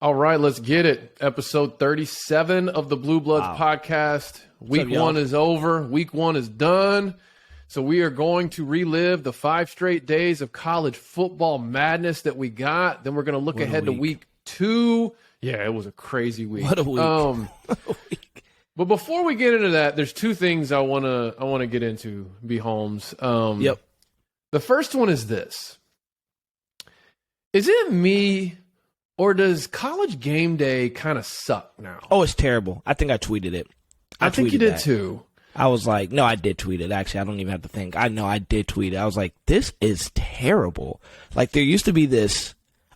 All right, let's get it. Episode 37 of the Blue Bloods podcast. Week one is over. Week one is done. So we are going to relive the 5 straight days of college football madness that we got. Then we're going to look ahead to week 2. Yeah, it was a crazy week. What a week. But before we get into that, there's 2 things I want to get into, B. Holmes. Yep. The first one is this. Is it me, or does college game day kind of suck now? Oh, it's terrible. I think I tweeted it. I think you did too. I was like, no, I did tweet it. Actually, I don't even have to think. I know I did tweet it. I was like, this is terrible. Like, there used to be this,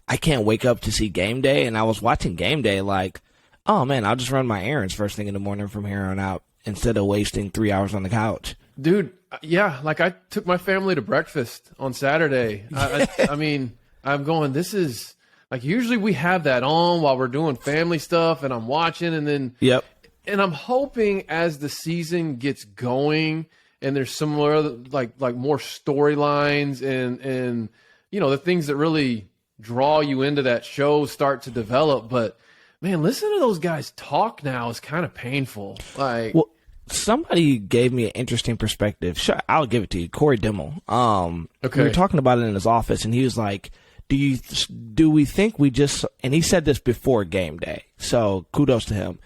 I can't wake up to see game day. And I was watching game day like, oh, man, I'll just run my errands first thing in the morning from here on out instead of wasting 3 hours on the couch. Dude, yeah, like I took my family to breakfast on Saturday. I mean, I'm going, this is, like, usually we have that on while we're doing family stuff and I'm watching and then. Yep. And I'm hoping as the season gets going and there's some more like more storylines and you know the things that really draw you into that show start to develop. But man, listening to those guys talk now is kind of painful. Like, well, somebody gave me an interesting perspective. Sure, I'll give it to you, Corey Dimmel. Okay. We were talking about it in his office, and he was like, "Do we think we just?" And he said this before game day, so kudos to him.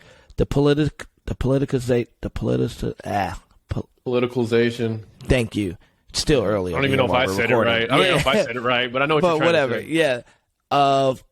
Politicalization. Thank you. It's still early. I don't even know if I said it right. I don't even know if I said it right, but I know what you're trying to say. Yeah. Of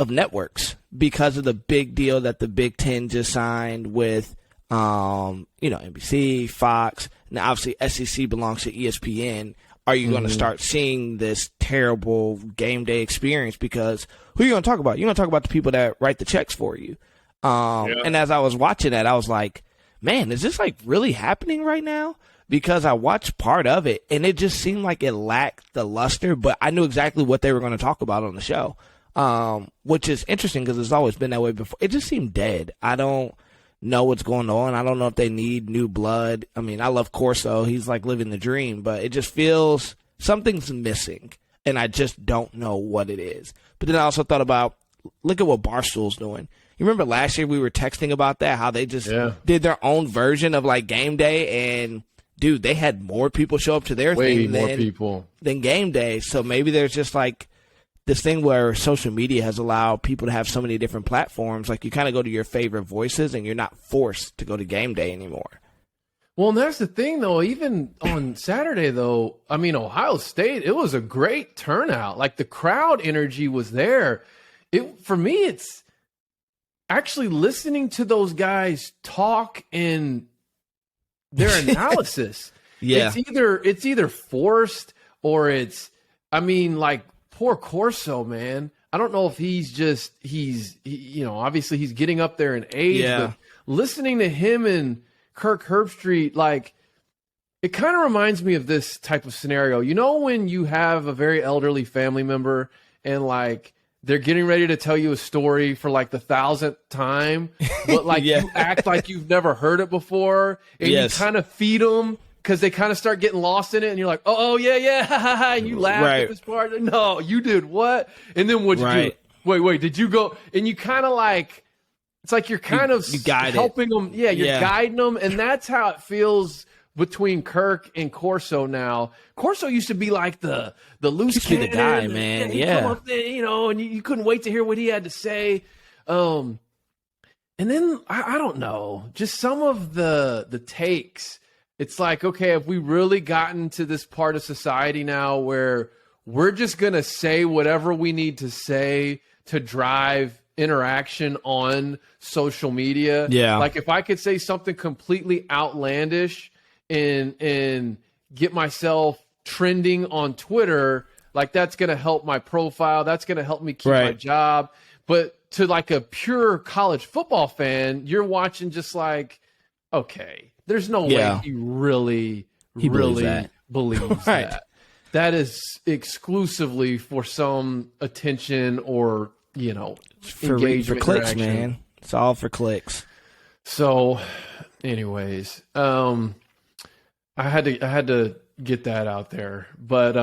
networks because of the big deal that the Big Ten just signed with NBC, Fox. Now obviously SEC belongs to ESPN. Are you going to start seeing this terrible game day experience? Because who are you going to talk about? You're going to talk about the people that write the checks for you. And as I was watching that, I was like, man, is this like really happening right now? Because I watched part of it and it just seemed like it lacked the luster, but I knew exactly what they were going to talk about on the show. Which is interesting because it's always been that way before. It just seemed dead. I don't know what's going on. I don't know if they need new blood. I mean, I love Corso. He's like living the dream, but it just feels something's missing and I just don't know what it is. But then I also thought about, look at what Barstool's doing. You remember last year we were texting about that, how they just did their own version of like game day, and dude, they had more people show up to their thing than game day. So maybe there's just like this thing where social media has allowed people to have so many different platforms. Like you kind of go to your favorite voices and you're not forced to go to game day anymore. Well, and that's the thing though, even on Saturday though, I mean, Ohio State, it was a great turnout. Like the crowd energy was there. For me, it's actually listening to those guys talk and their analysis. Yeah. It's either forced or it's, I mean, like poor Corso, man. I don't know if obviously he's getting up there in age, but listening to him and Kirk Herbstreit, like it kind of reminds me of this type of scenario. You know, when you have a very elderly family member and like, they're getting ready to tell you a story for like the 1,000th time, but like you act like you've never heard it before, and you kind of feed them because they kind of start getting lost in it, and you're like, oh yeah, and you laugh at this part. No, you did what? And then what'd you do? Wait, did you go? And you kind of like, it's like you're kind of helping them. Yeah, you're guiding them, and that's how it feels between Kirk and Corso now. Corso used to be like the loose cannon, the guy, man. Come up there, and you couldn't wait to hear what he had to say. And then I don't know, just some of the takes. It's like, okay, have we really gotten to this part of society now where we're just gonna say whatever we need to say to drive interaction on social media? Yeah. Like if I could say something completely outlandish and get myself trending on Twitter, like that's going to help my profile. That's going to help me keep my job. But to like a pure college football fan, you're watching just like, okay, there's no way he really believes that. That is exclusively for some attention or, for engagement, clicks, man. It's all for clicks. So anyways, I had to get that out there. But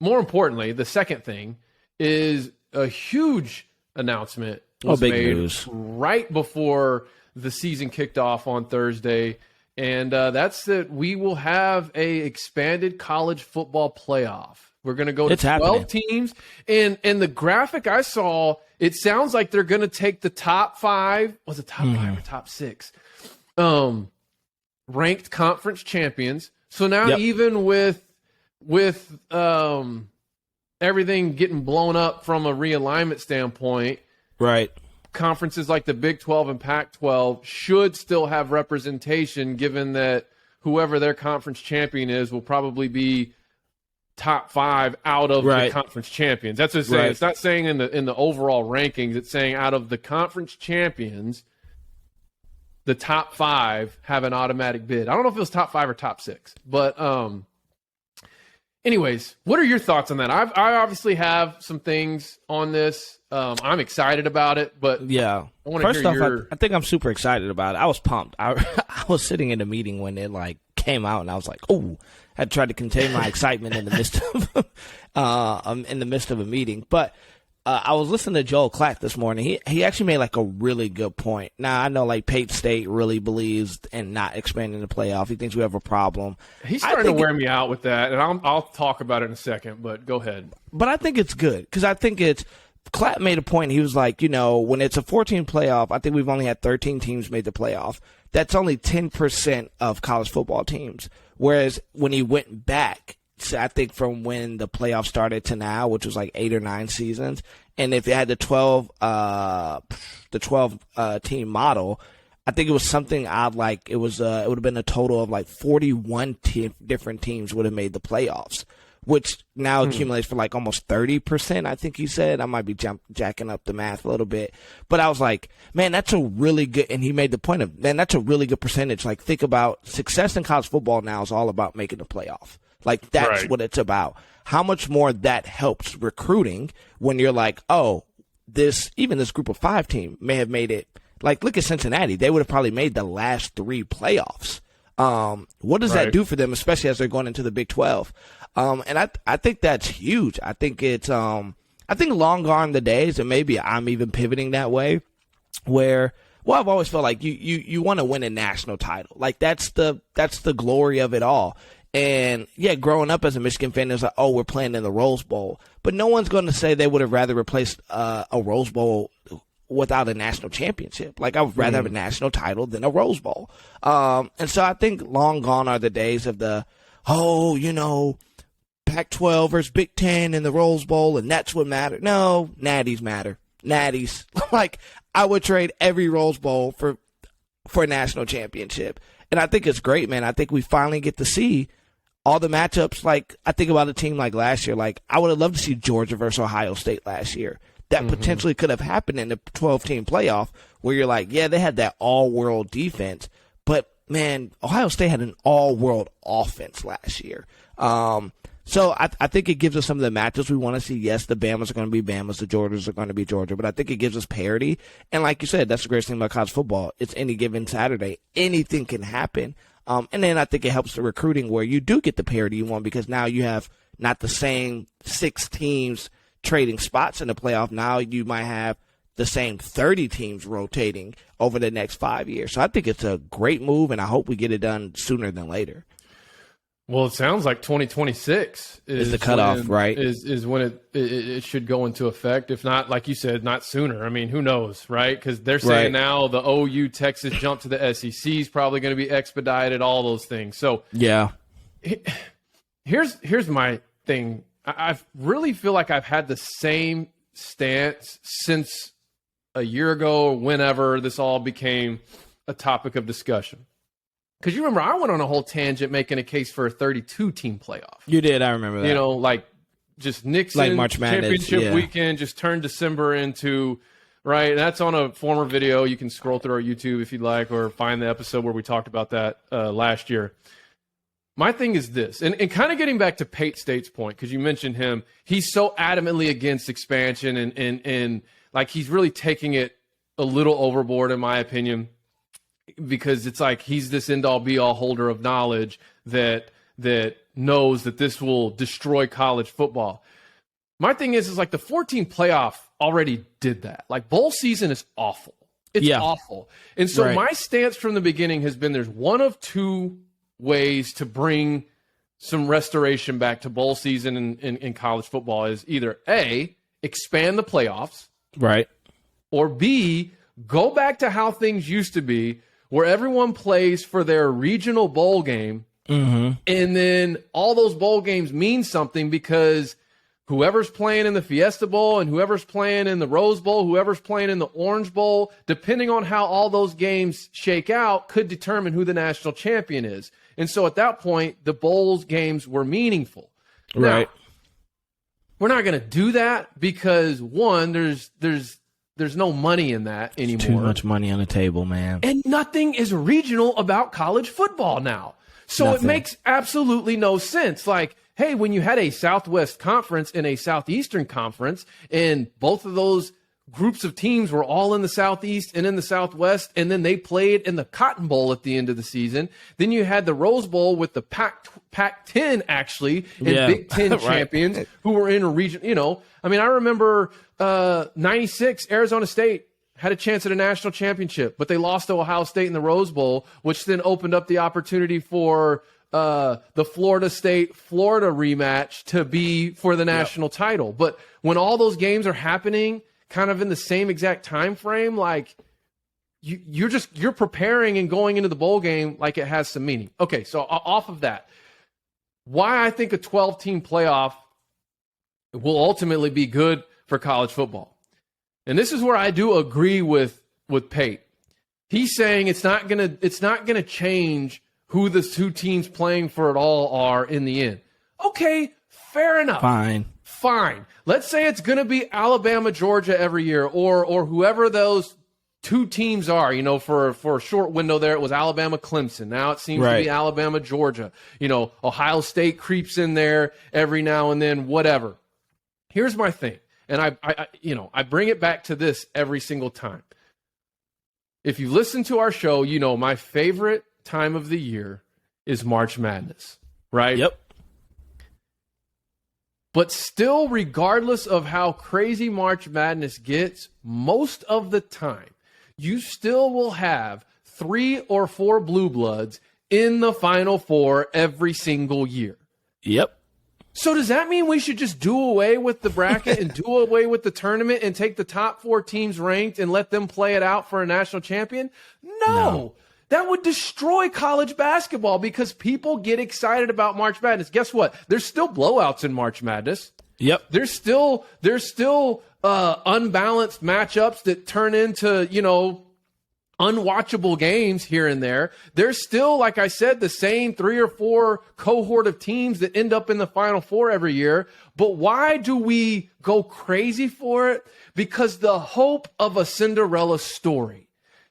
more importantly, the second thing is a huge announcement was big made news. right before the season kicked off on Thursday, and that's that we will have a expanded college football playoff. We're going to go to 12 teams, and the graphic I saw, it sounds like they're going to take the top 5. Was it top 5 or top 6? Ranked conference champions. So now even with everything getting blown up from a realignment standpoint, right? Conferences like the Big 12 and Pac-12 should still have representation, given that whoever their conference champion is will probably be top 5 out of the conference champions. That's what it's saying. Right. It's not saying in the overall rankings. It's saying out of the conference champions, the top 5 have an automatic bid. I don't know if it was top 5 or top 6, but anyways, what are your thoughts on that? I obviously have some things on this. I'm excited about it, but yeah. I want to hear your... I think I'm super excited about it. I was pumped. I was sitting in the meeting when it came out, and I was like, "Oh!" I tried to contain my excitement in the midst of a meeting, but. I was listening to Joel Klatt this morning. He actually made a really good point. Now, I know Pate State really believes in not expanding the playoff. He thinks we have a problem. He's starting to wear me out with that, and I'll talk about it in a second, but go ahead. But I think it's good because I think Klatt made a point. He was like, when it's a 14 playoff, I think we've only had 13 teams made the playoff. That's only 10% of college football teams. Whereas when he went back, I think from when the playoffs started to now, which was 8 or 9 seasons, and if it had the 12 team model, I think it was something odd. It would have been a total of 41 different teams would have made the playoffs, which now accumulates for almost 30%. I think he said. I might be jacking up the math a little bit, but I was like, man, that's a really good. And he made the point of, man, that's a really good percentage. Think about success in college football now is all about making the playoff. That's what it's about. How much more that helps recruiting when you're this group of 5 team may have made it. Look at Cincinnati. They would have probably made the last 3 playoffs. What does that do for them, especially as they're going into the Big 12? And I think that's huge. I think it's, I think long gone the days, and maybe I'm even pivoting that way, where, I've always felt like you want to win a national title. That's the glory of it all. And, yeah, growing up as a Michigan fan, it was we're playing in the Rose Bowl. But no one's going to say they would have rather replaced a Rose Bowl without a national championship. I would rather have a national title than a Rose Bowl. And so I think long gone are the days of Pac-12 versus Big Ten and the Rose Bowl, and that's what matters. No, natties matter. Natties. I would trade every Rose Bowl for a national championship. And I think it's great, man. I think we finally get to see all the matchups. I think about a team like last year. I would have loved to see Georgia versus Ohio State last year. That potentially could have happened in the 12-team playoff where you're they had that all-world defense. But, man, Ohio State had an all-world offense last year. So I think it gives us some of the matchups we want to see. Yes, the Bamas are going to be Bamas. The Georgias are going to be Georgia. But I think it gives us parity. And like you said, that's the greatest thing about college football. It's any given Saturday. Anything can happen. And then I think it helps the recruiting where you do get the parity you want because now you have not the same 6 teams trading spots in the playoff. Now you might have the same 30 teams rotating over the next 5 years. So I think it's a great move, and I hope we get it done sooner than later. Well, it sounds like 2026 is the cutoff, right? Is when it should go into effect. If not, like you said, not sooner. I mean, who knows, right? Because they're saying now the OU Texas jump to the SEC is probably going to be expedited. All those things. So yeah, here's my thing. I really feel like I've had the same stance since a year ago, or whenever this all became a topic of discussion. Because you remember, I went on a whole tangent making a case for a 32-team playoff. You did, I remember that. Just Nixon March Madness, championship weekend, just turned December into, right? And that's on a former video. You can scroll through our YouTube if you'd like, or find the episode where we talked about that last year. My thing is this, and kind of getting back to Pate State's point, because you mentioned him, he's so adamantly against expansion, and he's really taking it a little overboard, in my opinion. Because it's he's this end-all be-all holder of knowledge that knows that this will destroy college football. My thing is like the 14 playoff already did that. Like bowl season is awful. It's awful. And so my stance from the beginning has been there's one of two ways to bring some restoration back to bowl season in college football is either A, expand the playoffs. Right. Or B, go back to how things used to be where everyone plays for their regional bowl game. And then all those bowl games mean something because whoever's playing in the Fiesta Bowl and whoever's playing in the Rose Bowl, whoever's playing in the Orange Bowl, depending on how all those games shake out, could determine who the national champion is. And so at that point, the bowls games were meaningful. Right. Now, we're not going to do that because, one, there's no money in that anymore. Too much money on the table, man. And nothing is regional about college football now. So It makes absolutely no sense. Like, hey, when you had a Southwest Conference and a Southeastern Conference, and both of those groups of teams were all in the Southeast and in the Southwest, and then they played in the Cotton Bowl at the end of the season. Then you had the Rose Bowl with the Pac-10, actually, and Big Ten champions who were in a region. You know, I mean, I remember 96, Arizona State had a chance at a national championship, but they lost to Ohio State in the Rose Bowl, which then opened up the opportunity for the Florida State-Florida rematch to be for the national title. But when all those games are happening kind of in the same exact time frame, like you're preparing and going into the bowl game like it has some meaning. Okay, so off of that, why I think a 12-team playoff will ultimately be good for college football. And this is where I do agree with Pate. He's saying it's not gonna change who the two teams playing for it all are in the end. Okay, fair enough. Fine. Let's say it's going to be Alabama, Georgia every year, or whoever those two teams are. You know, for a short window there, it was Alabama, Clemson. Now it seems to be Alabama, Georgia. You know, Ohio State creeps in there every now and then, whatever. Here's my thing, and I bring it back to this every single time. If you listen to our show, you know my favorite time of the year is March Madness, right? Yep. But still, regardless of how crazy March Madness gets, most of the time, you still will have 3 or 4 blue bloods in the Final Four every single year. Yep. So does that mean we should just do away with the bracket and do away with the tournament and take the top 4 teams ranked and let them play it out for a national champion? No. That would destroy college basketball because people get excited about March Madness. Guess what? There's still blowouts in March Madness. Yep. There's still unbalanced matchups that turn into, unwatchable games here and there. There's still, like I said, the same 3 or 4 cohort of teams that end up in the Final Four every year. But why do we go crazy for it? Because the hope of a Cinderella story.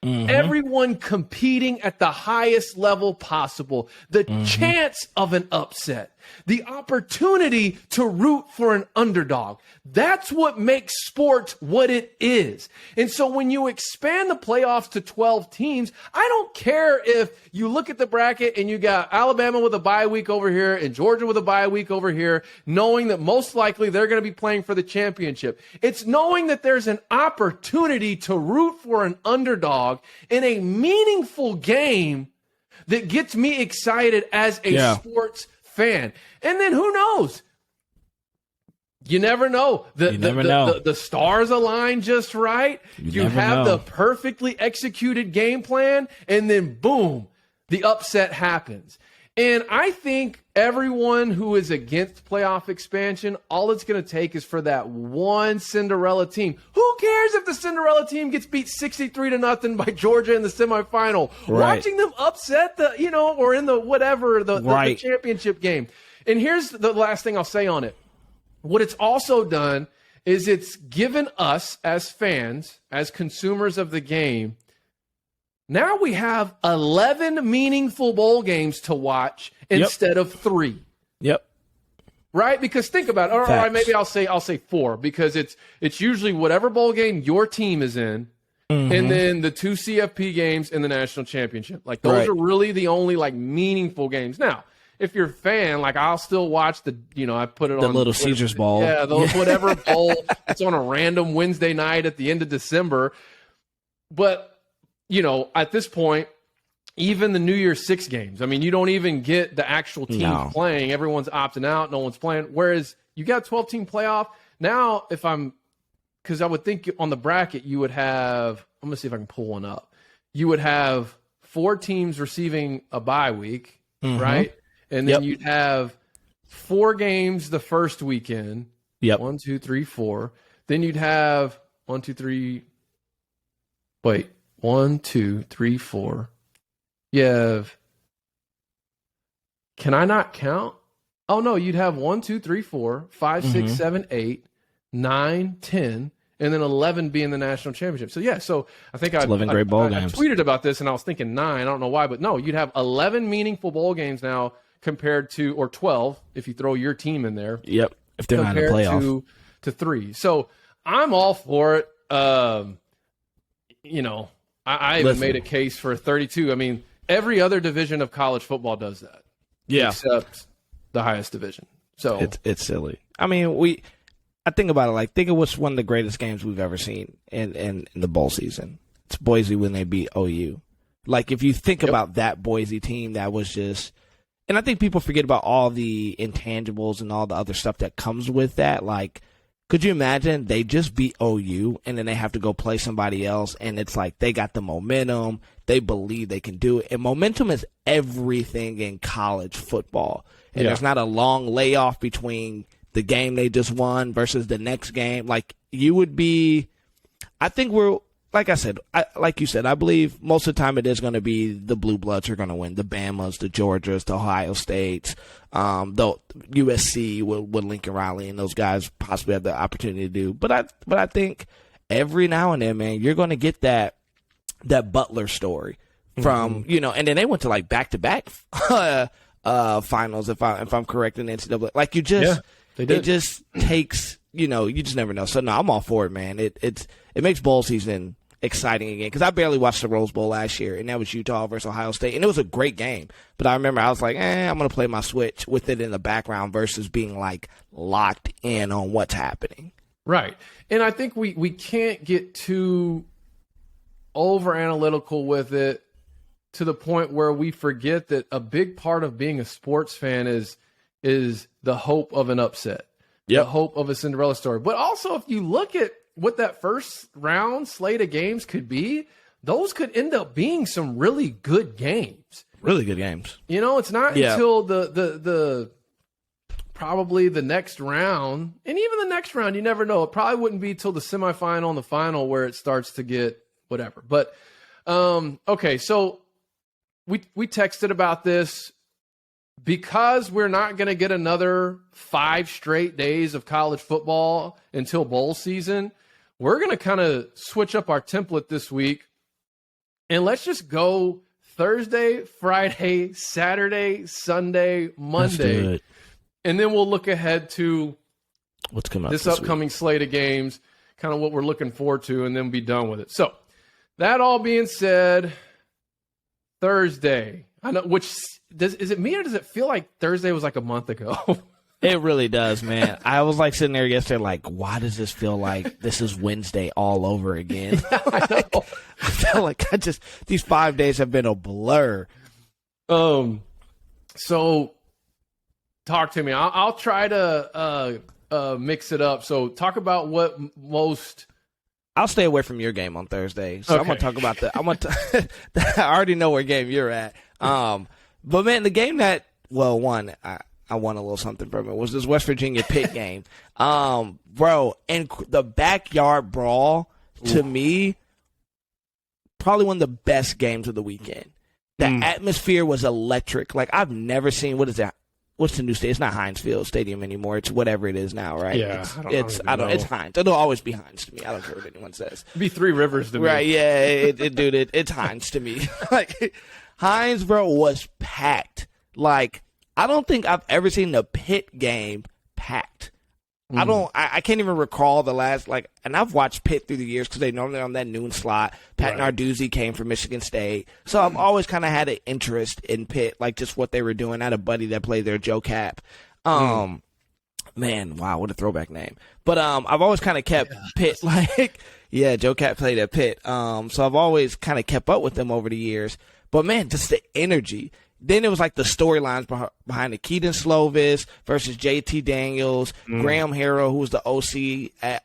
Everyone competing at the highest level possible, the chance of an upset, the opportunity to root for an underdog. That's what makes sports what it is. And so when you expand the playoffs to 12 teams, I don't care if you look at the bracket and you got Alabama with a bye week over here and Georgia with a bye week over here, knowing that most likely they're going to be playing for the championship. It's knowing that there's an opportunity to root for an underdog in a meaningful game that gets me excited as a sports fan. And then who knows? You never know. The stars align just right. You have the perfectly executed game plan, and then boom, the upset happens. And I think everyone who is against playoff expansion, all it's going to take is for that one Cinderella team. Who cares if the Cinderella team gets beat 63-0 by Georgia in the semifinal? Right. Watching them upset or in the whatever, the championship game. And here's the last thing I'll say on it. What it's also done is it's given us as fans, as consumers of the game, now we have 11 meaningful bowl games to watch instead of 3. Yep. Right? Because think about it. Or maybe I'll say 4 because it's usually whatever bowl game your team is in, and then the 2 CFP games and the national championship. Like those are really the only like meaningful games. Now, if you're a fan, like I'll still watch I put it on the Little Caesars Bowl. Yeah, whatever bowl. It's on a random Wednesday night at the end of December. But, at this point, even the New Year's Six games, I mean, you don't even get the actual teams playing. Everyone's opting out. No one's playing. Whereas you got a 12-team playoff. Now, because I would think on the bracket you would have, I'm going to see if I can pull one up. You would have 4 teams receiving a bye week, right? And then you'd have 4 games the first weekend. Yep. 1, 2, 3, 4. Then you'd have 1, 2, 3. Wait, 1, 2, 3, 4. You have. Can I not count? Oh no, you'd have 1, 2, 3, 4, 5, 6, 7, 8, 9, 10, and then 11 being the national championship. So yeah, I think 11 great bowl games. I tweeted about this and I was thinking 9. I don't know why, but no, you'd have 11 meaningful bowl games now compared to, or 12 if you throw your team in there. Yep, if they're not in the playoff. To 3. So I'm all for it. I even made a case for 32. I mean, every other division of college football does that. Yeah, except the highest division. So it's silly. I mean, I think about it like, think of what's one of the greatest games we've ever seen in the bowl season. It's Boise when they beat OU. Like, if you think about that Boise team, that was just, and I think people forget about all the intangibles and all the other stuff that comes with that. Like, could you imagine they just beat OU and then they have to go play somebody else, and it's like they got the momentum, they believe they can do it. And momentum is everything in college football. And there's not a long layoff between the game they just won versus the next game. Like, you would be, I think we're, like I said, like you said, I believe most of the time it is going to be the Blue Bloods are going to win. The Bamas, the Georgias, the Ohio States, the USC with Lincoln Riley and those guys possibly have the opportunity to do. But I think every now and then, man, you're going to get that Butler story from, and then they went to like back-to-back finals, if I'm correct, in the NCAA. Like, it just takes, you just never know. So no, I'm all for it, man. It makes bowl season exciting again, because I barely watched the Rose Bowl last year, and that was Utah versus Ohio State, and it was a great game. But I remember I was like, I'm going to play my Switch with it in the background versus being like locked in on what's happening. Right. And I think we can't get too over analytical with it to the point where we forget that a big part of being a sports fan is the hope of an upset, the hope of a Cinderella story. But also, if you look at what that first round slate of games could be, those could end up being some really good games. Really good games. It's not until the probably the next round, and even the next round, you never know. It probably wouldn't be till the semifinal and the final where it starts to get whatever. But okay, so we texted about this. Because we're not going to get another 5 straight days of college football until bowl season, we're going to kind of switch up our template this week. And let's just go Thursday, Friday, Saturday, Sunday, Monday. And then we'll look ahead to what's coming up this upcoming slate of games, kind of what we're looking forward to, and then be done with it. So that all being said, Thursday, I know, is it me or does it feel like Thursday was like a month ago? It really does, man. I was like sitting there yesterday, like, why does this feel like this is Wednesday all over again? I feel like these 5 days have been a blur. So talk to me. I'll try to mix it up. So talk about what most. I'll stay away from your game on Thursday. So okay. I'm going to talk about I already know what game you're at. But man, the game that, I won a little something from it, was this West Virginia Pitt game. Bro, and the backyard brawl, to me, probably one of the best games of the weekend. The atmosphere was electric. Like, I've never seen, what is that? What's the new stadium? It's not Heinz Field Stadium anymore. It's whatever it is now, right? Yeah, it's Heinz. It'll always be Heinz to me. I don't care what anyone says. It'd be Three Rivers to me. Right, yeah, it's Heinz to me. Like, Heinz, bro, was packed. Like, I don't think I've ever seen the Pitt game packed. I can't even recall the last, and I've watched Pitt through the years because they normally on that noon slot. Pat Narduzzi came from Michigan State. So I've always kind of had an interest in Pitt, like just what they were doing. I had a buddy that played there, Joe Cap. Man, wow, what a throwback name. But I've always kind of kept Pitt, Joe Cap played at Pitt. So I've always kind of kept up with them over the years. But, man, just the energy. Then it was like the storylines behind the Keaton Slovis versus JT Daniels, Graham Harrell, who was the OC at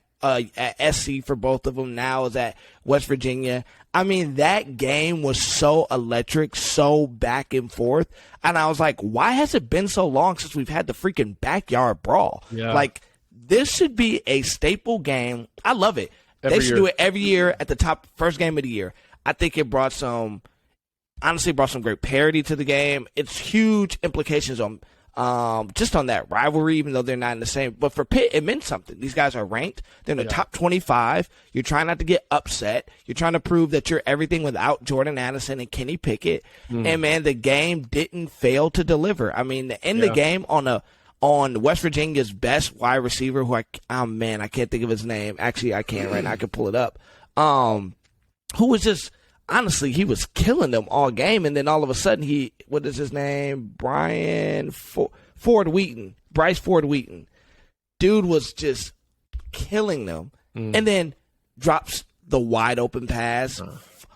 SC for both of them, now is at West Virginia. I mean, that game was so electric, so back and forth. And I was like, why has it been so long since we've had the freaking backyard brawl? Yeah. Like, this should be a staple game. I love it. They should do it every year at the top, first game of the year. I think it brought some great parity to the game. It's huge implications on just on that rivalry, even though they're not in the same. But for Pitt, it meant something. These guys are ranked. They're in the top 25. You're trying not to get upset. You're trying to prove that you're everything without Jordan Addison and Kenny Pickett. And, man, the game didn't fail to deliver. I mean, to end the game on West Virginia's best wide receiver, who I can't think of his name. Actually, I can right now. I can pull it up. Who was just – honestly, he was killing them all game, and then all of a sudden what is his name? Bryce Ford Wheaton. Dude was just killing them. And then drops the wide open pass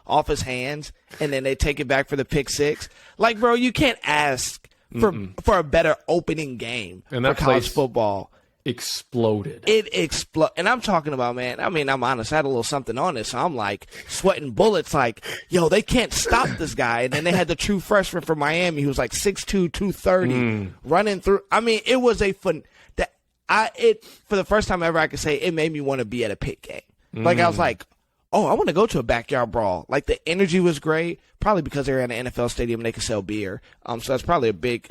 off his hands, and then they take it back for the pick six. Like, bro, you can't ask for a better opening game for college football. Exploded. It exploded. And I'm talking about, man, I mean, I'm honest. I had a little something on this. So I'm like sweating bullets like, yo, they can't stop this guy. And then they had the true freshman from Miami who was like 6'2", 230 running through. I mean, it was a fun for the first time ever I could say it made me want to be at a Pitt game. Like I was like, oh, I want to go to a backyard brawl. Like the energy was great. Probably because they're in an NFL stadium and they can sell beer. So that's probably a big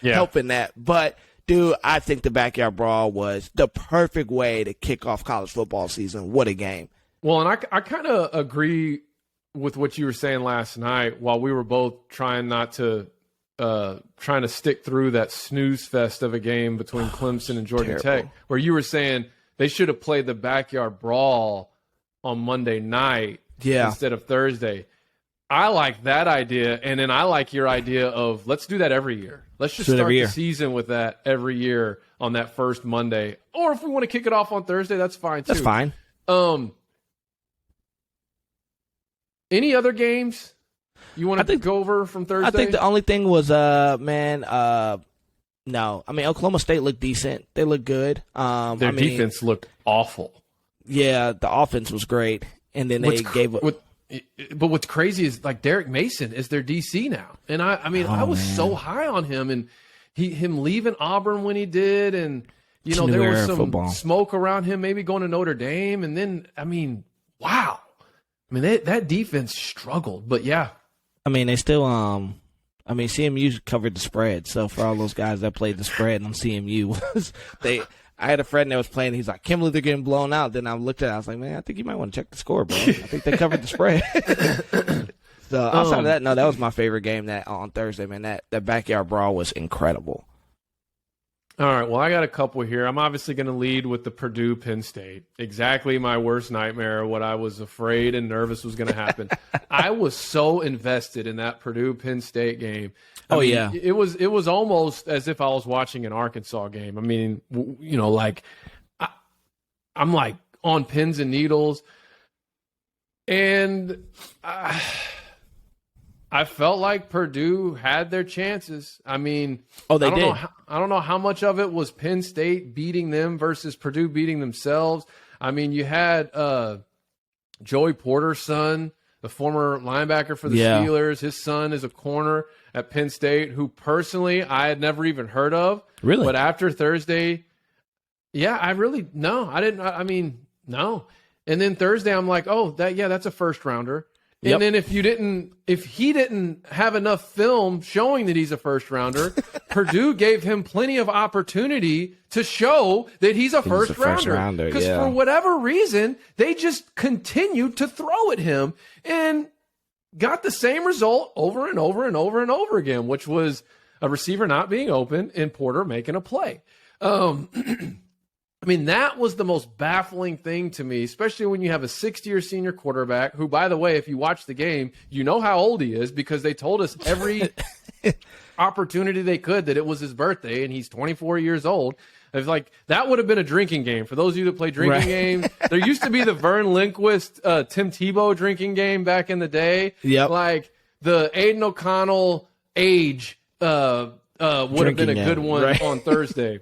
help in that. But dude, I think the backyard brawl was the perfect way to kick off college football season. What a game. Well, and I kind of agree with what you were saying last night while we were both trying to stick through that snooze fest of a game between Clemson and Georgia Tech, where you were saying they should have played the backyard brawl on Monday night instead of Thursday. I like that idea, and then I like your idea of let's do that every year. Let's just start the season with that every year on that first Monday. Or if we want to kick it off on Thursday, that's fine too. That's fine. Any other games you want to go over from Thursday? I think the only thing was, no. I mean, Oklahoma State looked decent. They looked good. Their defense looked awful. Yeah, the offense was great. And then they gave up. But what's crazy is like Derek Mason is their DC now, and I was so high on him, and him leaving Auburn when he did, and there was some smoke around him, maybe going to Notre Dame, and then wow, that defense struggled, but yeah, they still CMU covered the spread, so for all those guys that played the spread on CMU I had a friend that was playing. He's like, can't believe they're getting blown out. Then I looked at it. I was like, man, I think you might want to check the score, bro. I think they covered the spread. So outside of that, no, that was my favorite game on Thursday, man. That backyard brawl was incredible. All right, well, I got a couple here. I'm obviously going to lead with the Purdue-Penn State. Exactly my worst nightmare, what I was afraid and nervous was going to happen. I was so invested in that Purdue-Penn State game. Yeah. It was almost as if I was watching an Arkansas game. I mean, I'm like on pins and needles. And I felt like Purdue had their chances. I mean, they did. I don't know how much of it was Penn State beating them versus Purdue beating themselves. I mean, you had Joey Porter's son, the former linebacker for the Steelers. His son is a corner at Penn State, who personally I had never even heard of. Really? But after Thursday, I didn't. No. And then Thursday, I'm like, that's a first rounder. And then if he didn't have enough film showing that he's a first rounder, Purdue gave him plenty of opportunity to show that he's a first rounder. Because for whatever reason, they just continued to throw at him and got the same result over and over and over and over again, which was a receiver not being open and Porter making a play. I mean, that was the most baffling thing to me, especially when you have a 6th-year senior quarterback who, by the way, if you watch the game, you know how old he is because they told us every opportunity they could that it was his birthday, and he's 24 years old. It's like that would have been a drinking game. For those of you that play drinking games, there used to be the Vern Lindquist, Tim Tebow drinking game back in the day. Yep. Like the Aiden O'Connell age would have been a good one on Thursday.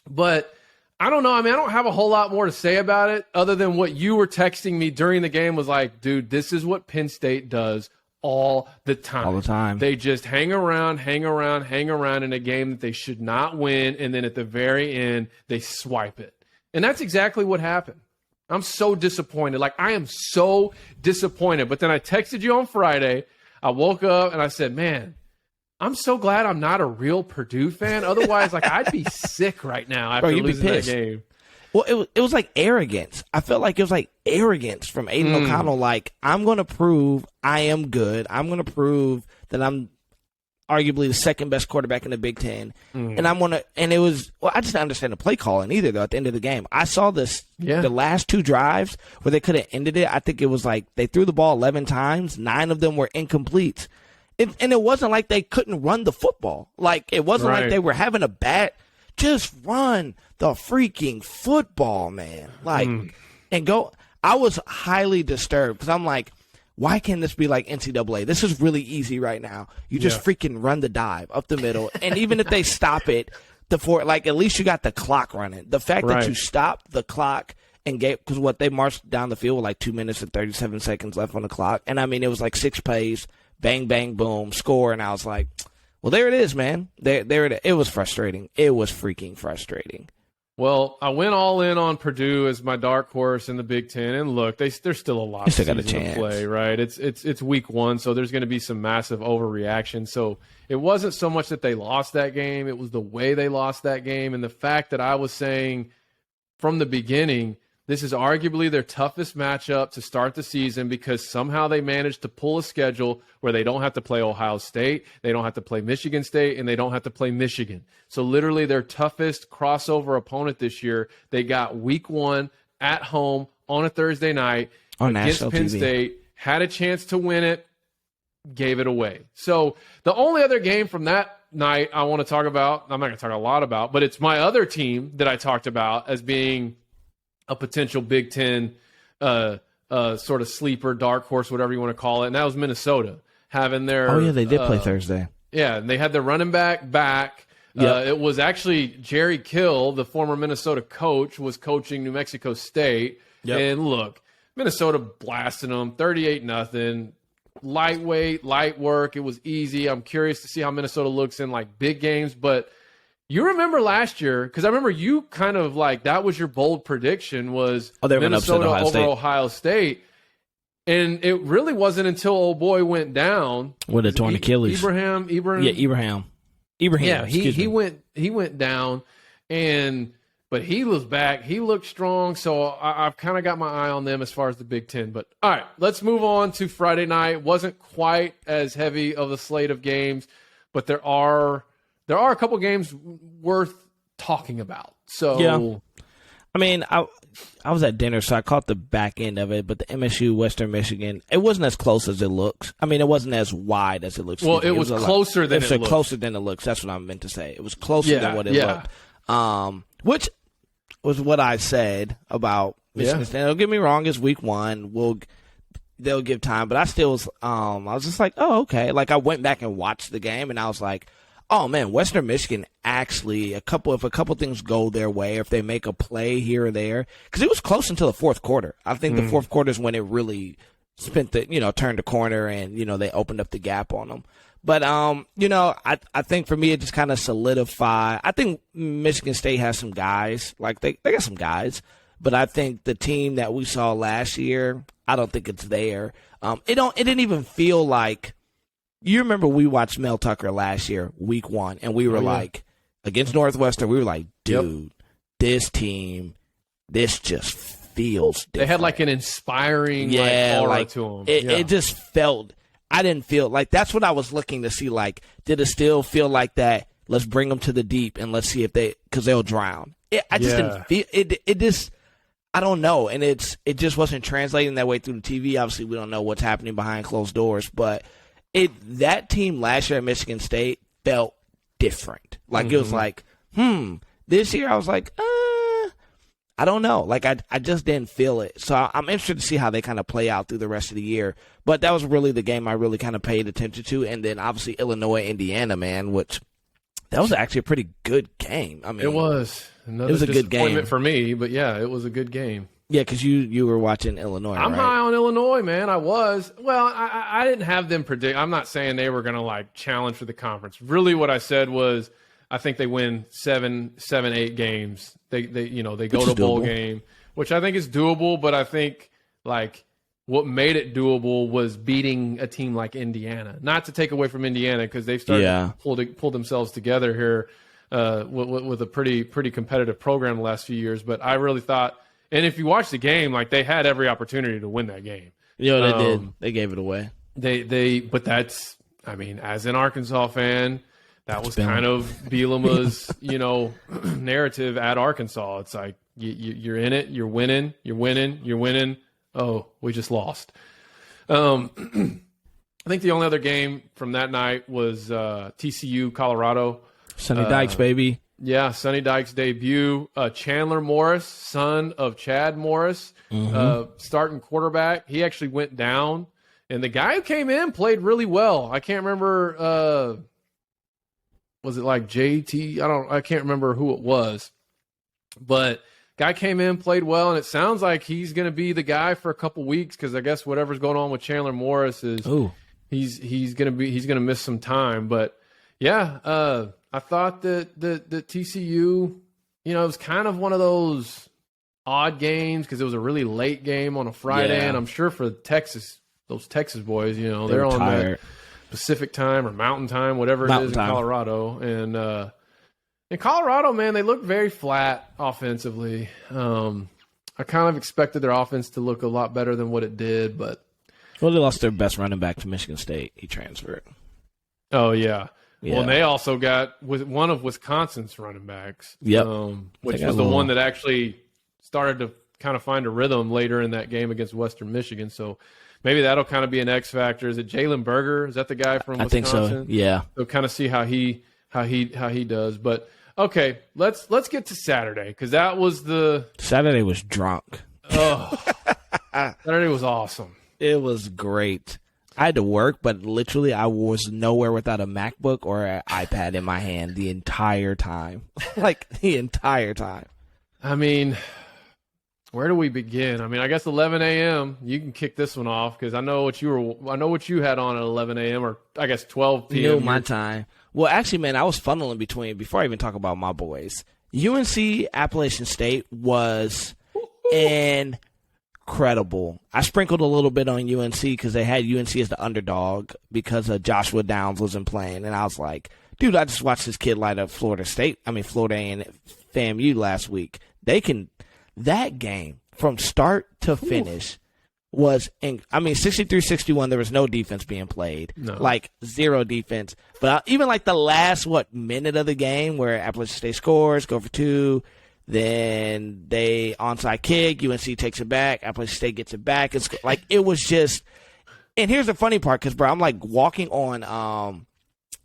But I don't know. I mean, I don't have a whole lot more to say about it other than what you were texting me during the game was like, dude, this is what Penn State does all the time. All the time. They just hang around in a game that they should not win, and then at the very end, they swipe it. And that's exactly what happened. I'm so disappointed. Like, I am so disappointed. But then I texted you on Friday. I woke up, and I said, man, I'm so glad I'm not a real Purdue fan. Otherwise, like, I'd be sick right now after losing that game. Well, it was like arrogance. I felt like it was like arrogance from Aiden O'Connell. Like, I'm going to prove I am good. I'm going to prove that I'm arguably the second best quarterback in the Big Ten. And I'm going to, and it was, well, I just didn't understand the play calling either, though, at the end of the game. I saw this, the last 2 drives where they could have ended it. I think it was like they threw the ball 11 times. 9 of them were incomplete. And it wasn't like they couldn't run the football. Like, it wasn't like they were having a bad, just run the freaking football, man. Like, and go. I was highly disturbed because I'm like, why can't this be like NCAA? This is really easy right now. You just freaking run the dive up the middle. And even if they stop it, like, at least you got the clock running. The fact that you stopped the clock and gave, because what, they marched down the field with like 2 minutes and 37 seconds left on the clock. And I mean, it was like 6 plays. Bang, bang, boom, score. And I was like, well, there it is, man. There it is. It was frustrating. It was freaking frustrating. Well, I went all in on Purdue as my dark horse in the Big Ten. And look, there's still a lot of season to play, right? It's week 1, so there's going to be some massive overreaction. So it wasn't so much that they lost that game. It was the way they lost that game. And the fact that I was saying from the beginning, this is arguably their toughest matchup to start the season because somehow they managed to pull a schedule where they don't have to play Ohio State, they don't have to play Michigan State, and they don't have to play Michigan. So literally their toughest crossover opponent this year, they got week 1 at home on a Thursday night against Penn State, had a chance to win it, gave it away. So the only other game from that night I want to talk about, I'm not going to talk a lot about, but it's my other team that I talked about as being a potential Big Ten sort of sleeper, dark horse, whatever you want to call it, and that was Minnesota having their. Oh yeah, they did play Thursday. Yeah, and they had their running back. It was actually Jerry Kill, the former Minnesota coach, was coaching New Mexico State. And look, Minnesota blasting them 38-0. Lightweight, light work. It was easy. I'm curious to see how Minnesota looks in like big games, but. You remember last year, because I remember you kind of like, that was your bold prediction was Minnesota over Ohio State. And it really wasn't until old boy went down. With a torn Achilles. Ibrahim. Yeah, Ibrahim. Yeah, he went down, but he was back. He looked strong, so I've kind of got my eye on them as far as the Big Ten. But all right, let's move on to Friday night. Wasn't quite as heavy of a slate of games, but there are a couple games worth talking about. So, yeah. I mean, I was at dinner, so I caught the back end of it. But the MSU Western Michigan, it wasn't as close as it looks. I mean, it wasn't as wide as it looks. Well, it was closer than it looked. Closer than it looks. That's what I meant to say. It was closer than what it looked. Which was what I said about Michigan State. Don't get me wrong. It's week 1. They'll give time, but I still was. I was just like, oh, okay. Like I went back and watched the game, and I was like. Oh man, Western Michigan actually if a couple things go their way, if they make a play here or there, because it was close until the fourth quarter. I think the fourth quarter is when it really turned the corner and they opened up the gap on them. But I think for me it just kind of solidified. I think Michigan State has some guys, like they got some guys, but I think the team that we saw last year, I don't think it's there. It didn't even feel like. You remember we watched Mel Tucker last year, week 1, and we were like, against Northwestern, we were like, dude, this team, this just feels different. They had like an inspiring aura to them. It just felt, I didn't feel, like that's what I was looking to see, like, did it still feel like that, let's bring them to the deep and let's see if because they'll drown. I just didn't feel it. It just, I don't know, and it just wasn't translating that way through the TV. Obviously, we don't know what's happening behind closed doors, but that team last year at Michigan State felt different. Like it was like, This year I was like, I don't know. Like I just didn't feel it. So I'm interested to see how they kind of play out through the rest of the year. But that was really the game I really kind of paid attention to. And then obviously Illinois, Indiana, man, which that was actually a pretty good game. I mean, it was. Another it was a good game for me, but yeah, it was a good game. Yeah, because you were watching Illinois, I'm right? high on Illinois, man. I was. Well, I didn't have them predict. I'm not saying they were going to like challenge for the conference. Really, what I said was I think they win 7, 8 games. They go to a bowl game, which I think is doable. But I think like what made it doable was beating a team like Indiana. Not to take away from Indiana because they've started to pull themselves together here with a pretty competitive program the last few years. But I really thought. And if you watch the game, like they had every opportunity to win that game. Yeah, they did. They gave it away. But that's, I mean, as an Arkansas fan, that was kind of Bielema's, narrative at Arkansas. It's like you're in it, you're winning. Oh, we just lost. I think the only other game from that night was TCU Colorado. Sonny Dykes, baby. Yeah, Sonny Dykes' debut. Chandler Morris, son of Chad Morris, starting quarterback. He actually went down, and the guy who came in played really well. I can't remember. Was it like JT? I can't remember who it was, but guy came in, played well, and it sounds like he's going to be the guy for a couple weeks because I guess whatever's going on with Chandler Morris is he's going to miss some time. But yeah. I thought that TCU, it was kind of one of those odd games because it was a really late game on a Friday, and I'm sure for those Texas boys, they're on that Pacific time or Mountain time, whatever it is in Colorado. And in Colorado, man, they looked very flat offensively. I kind of expected their offense to look a lot better than what it did, but they lost their best running back to Michigan State. He transferred. Oh yeah. Well, and they also got one of Wisconsin's running backs, which was the one that actually started to kind of find a rhythm later in that game against Western Michigan. So maybe that'll kind of be an X factor. Is it Jalen Berger? Is that the guy from Wisconsin? I think so. Yeah. So kind of see how he does. But okay, let's get to Saturday because that was Saturday was drunk. Oh, Saturday was awesome. It was great. I had to work, but literally I was nowhere without a MacBook or an iPad in my hand the entire time. Like, the entire time. I mean, where do we begin? I mean, I guess 11 a.m., you can kick this one off because I know what you had on at 11 a.m. or I guess 12 p.m. You know my time. Well, actually, man, I was funneling between, before I even talk about my boys, UNC Appalachian State was incredible. I sprinkled a little bit on UNC because they had UNC as the underdog because Joshua Downs wasn't playing, and I was like, dude, I just watched this kid light up Florida and FAMU last week. That game from start to finish was 63-61. There was no defense being played, like zero defense. But even like the last minute of the game where Appalachian State scores, go for 2. Then they onside kick, UNC takes it back, Appalachian State gets it back. It's like it was just, and here's the funny part, because bro, I'm like walking on.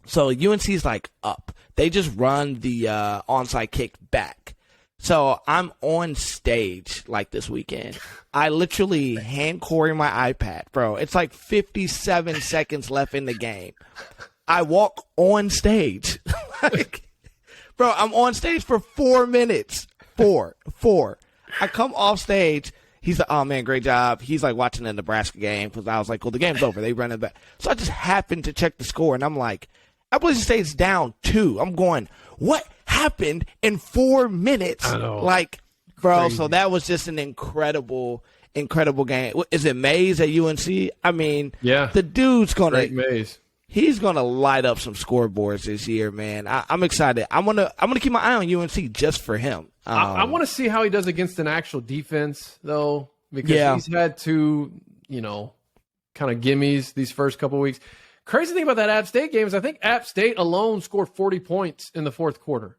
So UNC's like up. They just run the onside kick back. So I'm on stage like this weekend. I literally hand Corey my iPad, bro. It's like 57 seconds left in the game. I walk on stage, bro. I'm on stage for 4 minutes. Four. I come off stage. He's like, oh, man, great job. He's like watching the Nebraska game because I was like, well, the game's over. They run it back. So I just happened to check the score, and I'm like, Appalachian State's down 2. I'm going, what happened in 4 minutes? I know. Like, bro, Crazy. So that was just an incredible game. Is it Mays at UNC? I mean, the dude's going to – Mays. He's gonna light up some scoreboards this year, man. I'm excited. I'm gonna keep my eye on UNC just for him. I want to see how he does against an actual defense, though, because he's had two, kind of gimmies these first couple of weeks. Crazy thing about that App State game is I think App State alone scored 40 points in the fourth quarter.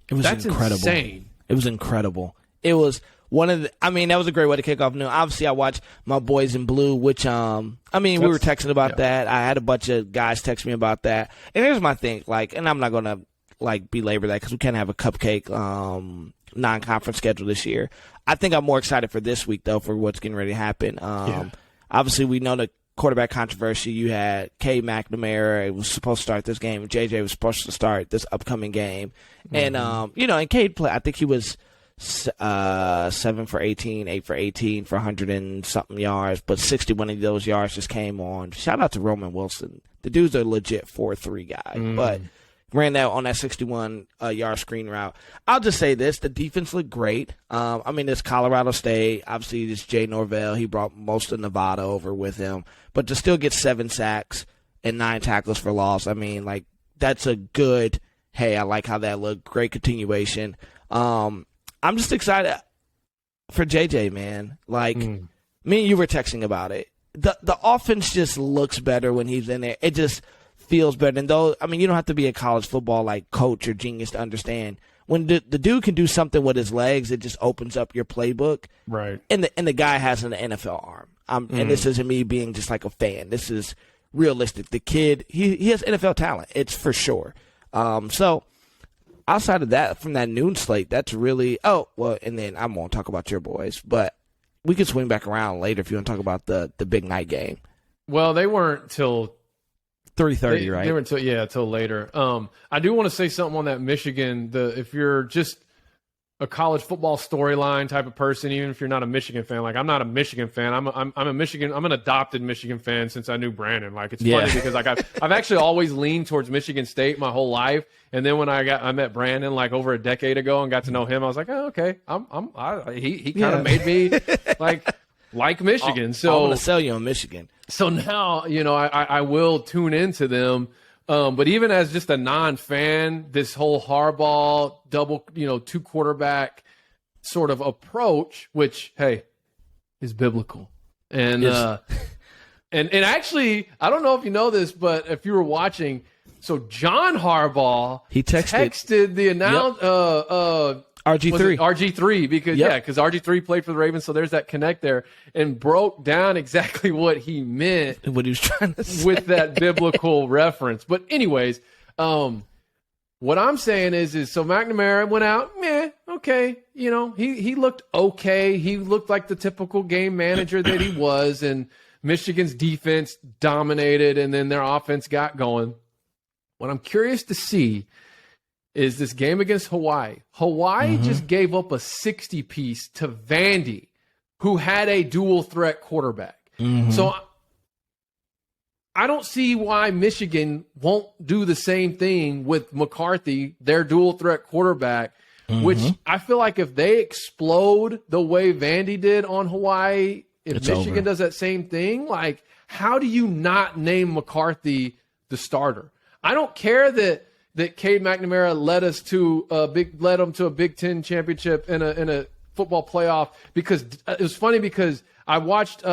That's incredible. Insane. It was incredible. It was one of the, that was a great way to kick off noon. Obviously, I watched my boys in blue, which, we were texting about that. I had a bunch of guys text me about that. And here's my thing, and I'm not going to, belabor that because we can't have a cupcake non-conference schedule this year. I think I'm more excited for this week, though, for what's getting ready to happen. Obviously, we know the quarterback controversy. You had Cade McNamara. It was supposed to start this game. JJ was supposed to start this upcoming game. And, and Cade played, I think he was 7 for 18, 8 for 18 for 100 and something yards, but 61 of those yards just came on. Shout out to Roman Wilson. The dude's a legit 4-3 guy, but ran that on that 61-yard screen route. I'll just say this. The defense looked great. It's Colorado State. Obviously, this Jay Norvell. He brought most of Nevada over with him. But to still get 7 sacks and 9 tackles for loss, that's a good, hey, I like how that looked. Great continuation. I'm just excited for JJ, man. Me and you were texting about it. The offense just looks better when he's in there. It just feels better. And though, you don't have to be a college football coach or genius to understand. When the dude can do something with his legs, it just opens up your playbook. Right. And the guy has an NFL arm. And this isn't me being just a fan. This is realistic. The kid, he has NFL talent. It's for sure. So outside of that, from that noon slate, that's really and then I won't talk about your boys, but we can swing back around later if you want to talk about the big night game. Well, they weren't till 3:30, right? They weren't till later. I do want to say something on that Michigan. If you're just a college football storyline type of person, even if you're not a Michigan fan, I'm not a Michigan fan. I'm an adopted Michigan fan since I knew Brandon. It's funny because I've actually always leaned towards Michigan State my whole life. And then when I met Brandon over a decade ago and got to know him, I was like, oh, okay. He kind of made me like Michigan. So I'm gonna sell you on Michigan. So now, I will tune into them. But even as just a non-fan, this whole Harbaugh double, 2 quarterback sort of approach, which, hey, is biblical. And and actually, I don't know if you know this, but if you were watching, so John Harbaugh he texted the RG3. RG3 because RG3 played for the Ravens, so there's that connect there, and broke down exactly what he meant, what he was trying to say with that biblical reference. But anyways, what I'm saying is so McNamara went out, okay, he looked okay. He looked like the typical game manager that he was, and Michigan's defense dominated, and then their offense got going. What I'm curious to see is this game against Hawaii. Hawaii just gave up a 60-piece to Vandy, who had a dual-threat quarterback. So I don't see why Michigan won't do the same thing with McCarthy, their dual-threat quarterback, which I feel like if they explode the way Vandy did on Hawaii, if Michigan does that same thing, how do you not name McCarthy the starter? I don't care that Cade McNamara led them to a Big Ten championship in a football playoff, because it was funny because I watched